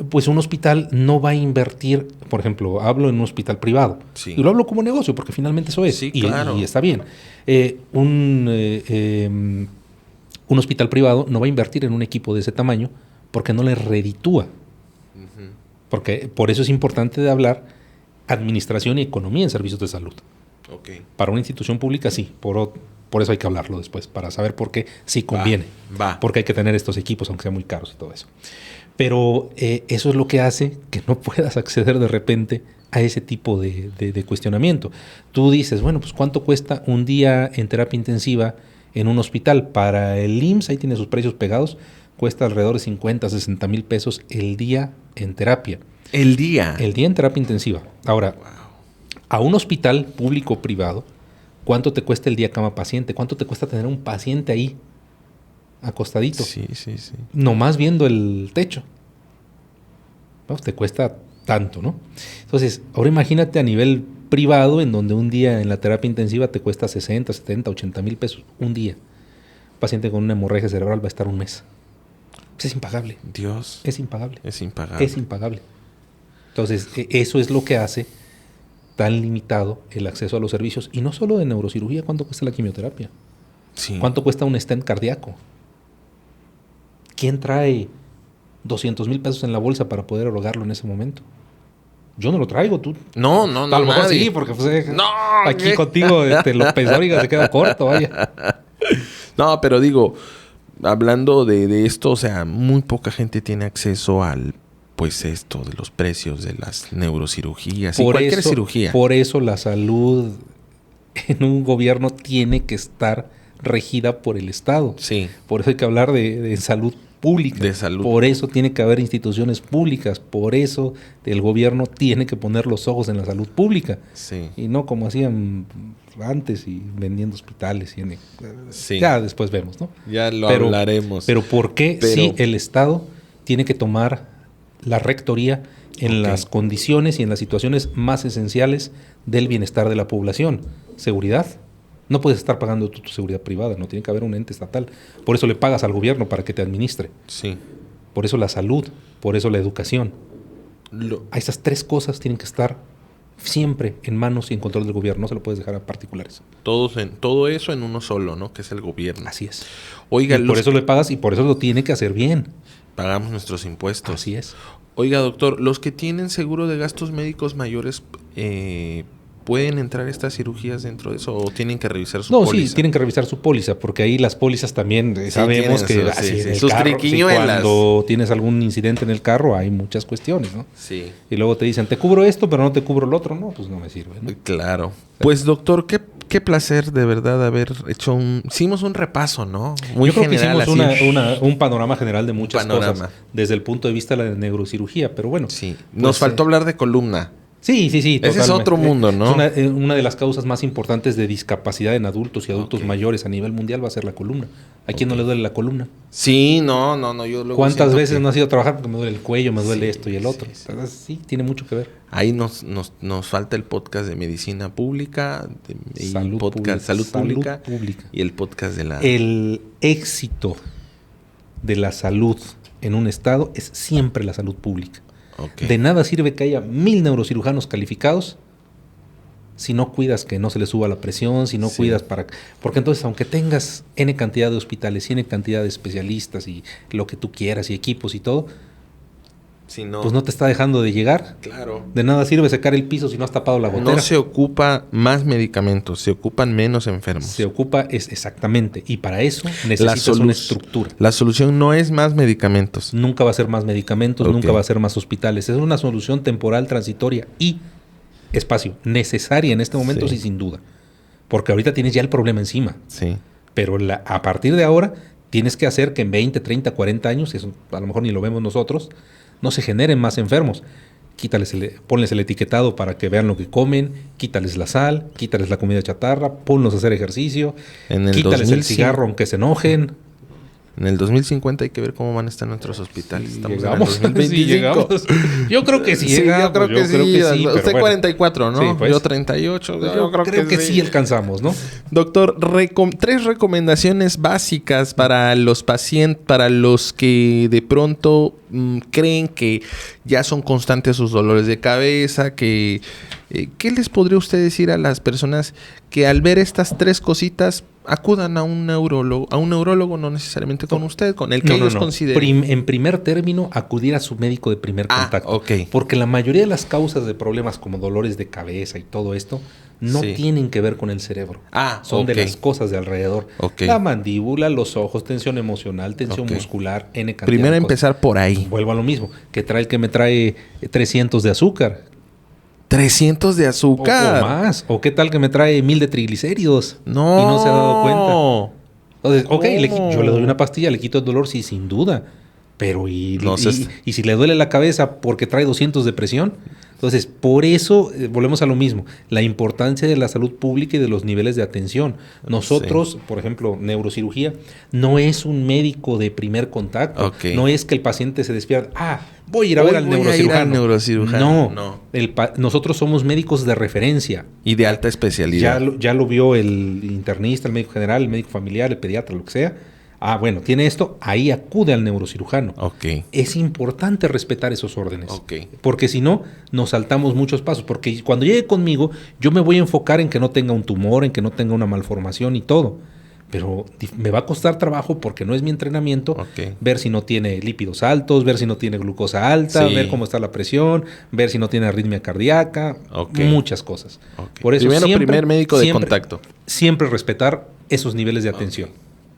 pues un hospital no va a invertir, por ejemplo, hablo en un hospital privado. Sí. Y lo hablo como negocio, porque finalmente eso es. Sí, claro. Y está bien. Un hospital privado no va a invertir en un equipo de ese tamaño porque no le reditúa. Uh-huh. Porque por eso es importante de hablar administración y economía en servicios de salud. Okay. Para una institución pública sí, por eso hay que hablarlo después, para saber por qué sí conviene. Porque hay que tener estos equipos, aunque sean muy caros y todo eso. Pero eso es lo que hace que no puedas acceder de repente a ese tipo de cuestionamiento. Tú dices, bueno, pues ¿cuánto cuesta un día en terapia intensiva en un hospital? Para el IMSS, ahí tiene sus precios pegados, cuesta alrededor de 50, 60 mil pesos el día en terapia. ¿El día? El día en terapia intensiva. Ahora, a un hospital público o privado, ¿cuánto te cuesta el día cama paciente? ¿Cuánto te cuesta tener un paciente ahí, acostadito? Sí. Nomás viendo el techo. Pues te cuesta tanto, ¿no? Entonces, ahora imagínate a nivel privado, en donde un día en la terapia intensiva te cuesta 60, 70, 80 mil pesos. Un día. Un paciente con una hemorragia cerebral va a estar un mes. Pues es impagable. Dios. Es impagable. Es impagable. Es impagable. Entonces, eso es lo que hace tan limitado el acceso a los servicios. Y no solo de neurocirugía. ¿Cuánto cuesta la quimioterapia? Sí. ¿Cuánto cuesta un stent cardíaco? ¿Quién trae 200 mil pesos en la bolsa para poder erogarlo en ese momento? Yo no lo traigo, tú. No. A lo mejor sí, porque pues, aquí contigo López Dóriga se queda corto, vaya. No, pero digo, hablando de esto, o sea, muy poca gente tiene acceso al, pues esto, de los precios de las neurocirugías y cualquier cirugía. Por eso la salud en un gobierno tiene que estar regida por el Estado. Sí. Por eso hay que hablar de salud pública. De salud. Por eso tiene que haber instituciones públicas. Por eso el gobierno tiene que poner los ojos en la salud pública. Sí. Y no como hacían antes y vendiendo hospitales. Sí. Ya después vemos, ¿no? Ya lo hablaremos. Pero ¿por qué sí el Estado tiene que tomar la rectoría en las condiciones y en las situaciones más esenciales del bienestar de la población? Seguridad. No puedes estar pagando tu seguridad privada, no tiene que haber un ente estatal. Por eso le pagas al gobierno para que te administre. Sí. Por eso la salud, por eso la educación. Esas tres cosas tienen que estar siempre en manos y en control del gobierno, no se lo puedes dejar a particulares. Todo eso en uno solo, ¿no? Que es el gobierno. Así es. Oiga, por eso le pagas y por eso lo tiene que hacer bien. Pagamos nuestros impuestos. Así es. Oiga, doctor, los que tienen seguro de gastos médicos mayores, ¿pueden entrar estas cirugías dentro de eso o tienen que revisar su póliza? No, sí, tienen que revisar su póliza, porque ahí las pólizas también sabemos que sus triquiñuelas. Cuando tienes algún incidente en el carro hay muchas cuestiones, ¿no? Sí. Y luego te dicen, te cubro esto, pero no te cubro lo otro. No, pues no me sirve, ¿no? Claro. Pues, doctor, qué placer de verdad haber hecho hicimos un repaso, ¿no? Muy general. Yo creo que hicimos un panorama general de muchas cosas desde el punto de vista de la neurocirugía, pero bueno. Sí. Nos faltó hablar de columna. Sí. Ese totalmente. Es otro mundo, ¿no? Una de las causas más importantes de discapacidad en adultos y adultos mayores a nivel mundial va a ser la columna. ¿A quién no le duele la columna? Sí, no. Yo luego ¿cuántas veces no has ido a trabajar porque me duele el cuello, me duele esto y el otro? Sí, tiene mucho que ver. Ahí nos falta el podcast de medicina pública, salud pública y el podcast de la... El éxito de la salud en un estado es siempre la salud pública. De nada sirve que haya 1000 neurocirujanos calificados si no cuidas que no se le suba la presión, si no cuidas porque entonces aunque tengas N cantidad de hospitales y N cantidad de especialistas y lo que tú quieras y equipos y todo, Si no, pues no te está dejando de llegar. claro. De nada sirve secar el piso si no has tapado la gotera. No se ocupa más medicamentos, se ocupan menos enfermos. Se ocupa exactamente. Y para eso necesitas una estructura. La solución no es más medicamentos. Nunca va a ser más medicamentos, Ok. nunca va a ser más hospitales. Es una solución temporal, transitoria y espacio. Necesaria en este momento, Sí. sí, sin duda. Porque ahorita tienes ya el problema encima. Sí. Pero a partir de ahora tienes que hacer que en 20, 30, 40 años, eso a lo mejor ni lo vemos nosotros, no se generen más enfermos. Ponles el etiquetado para que vean lo que comen, quítales la sal, quítales la comida chatarra, ponlos a hacer ejercicio, En el quítales 2005 el cigarro aunque se enojen. En el 2050 hay que ver cómo van a estar nuestros hospitales. Estamos Llegamos, en el 2025. sí, llegamos. Yo creo que sí Sí, llegamos, yo creo que sí. pero Usted bueno. 44, ¿no? Sí, pues. Yo 38. Yo creo que sí alcanzamos, ¿no? Doctor, 3 recomendaciones básicas para los pacientes, para los que de pronto creen que ya son constantes sus dolores de cabeza, que ¿qué les podría usted decir a las personas que al ver estas 3 cositas acudan a un neurólogo, no necesariamente con usted, con el que ellos consideren? En primer término, acudir a su médico de primer contacto. Ok. Porque la mayoría de las causas de problemas como dolores de cabeza y todo esto no Sí. tienen que ver con el cerebro. Son ok. de las cosas de alrededor. Ok. La mandíbula, los ojos, tensión emocional, tensión Ok. muscular, N cantidad Primero de cosas. empezar por ahí. Vuelvo a lo mismo. Que trae el que me trae 300 de azúcar. 300 de azúcar. O más. O qué tal que me trae 1000 de triglicéridos. No. Y no se ha dado cuenta. Entonces, ok, No. yo le doy una pastilla, le quito el dolor, sí, sin duda. Pero y si le duele la cabeza porque trae 200 de presión. Entonces, por eso volvemos a lo mismo. La importancia de la salud pública y de los niveles de atención. Nosotros, por ejemplo, neurocirugía, no es un médico de primer contacto. Ok. No es que el paciente se despierta. Voy a ir a ver al neurocirujano. No. Nosotros somos médicos de referencia. Y de alta especialidad. Ya lo vio el internista, el médico general, el médico familiar, el pediatra, lo que sea. Bueno, tiene esto, ahí acude al neurocirujano. Ok. Es importante respetar esos órdenes. Ok. Porque si no, nos saltamos muchos pasos. Porque cuando llegue conmigo, yo me voy a enfocar en que no tenga un tumor, en que no tenga una malformación y todo. Pero me va a costar trabajo porque no es mi entrenamiento. Ok. Ver si no tiene lípidos altos, ver si no tiene glucosa alta, Sí. ver cómo está la presión, ver si no tiene arritmia cardíaca, Ok. muchas cosas. Ok. Por eso Primer médico de contacto. Siempre respetar esos niveles de atención.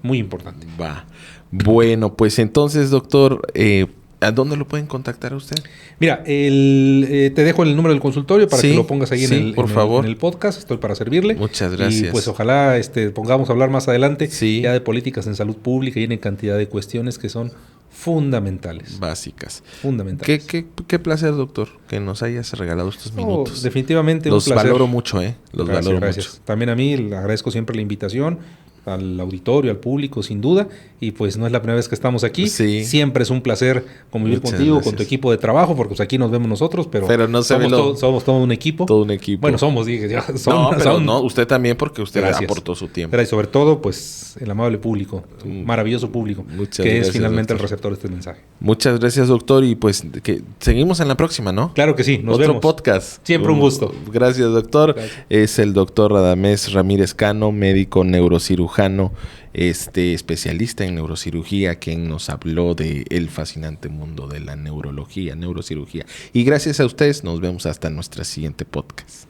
Muy importante. Va. Bueno, pues entonces, doctor, ¿a dónde lo pueden contactar a usted? Mira, te dejo el número del consultorio para Sí, que lo pongas ahí sí, por favor. en el podcast. Estoy para servirle. Muchas gracias. Y pues ojalá pongamos a hablar más adelante Sí. ya de políticas en salud pública y en cantidad de cuestiones que son fundamentales. Básicas. Fundamentales. Qué placer, doctor, que nos hayas regalado estos minutos. Definitivamente Los un placer. valoro mucho, Los valoro Gracias. mucho. También a mí le agradezco siempre la invitación al auditorio, al público, sin duda. Y pues no es la primera vez que estamos aquí. Sí. Siempre es un placer convivir Muchas contigo, gracias. con tu equipo de trabajo, porque pues aquí nos vemos nosotros, pero no se ve somos todo un equipo. todo un equipo. Bueno, somos, dije, ya, no, usted también, porque usted Gracias. aportó su tiempo. Y sobre todo, pues, el amable público, tu maravilloso público, Muchas que gracias, es finalmente doctor. el receptor de este mensaje. Muchas gracias, doctor, y pues que seguimos en la próxima, ¿no? Claro que sí, nos Otro vemos. podcast. Siempre un gusto. Gracias, doctor. Gracias. Es el doctor Radamés Ramírez Cano, médico neurocirujano, especialista en neurocirugía, quien nos habló de el fascinante mundo de la neurocirugía. Y gracias a ustedes, nos vemos hasta nuestra siguiente podcast.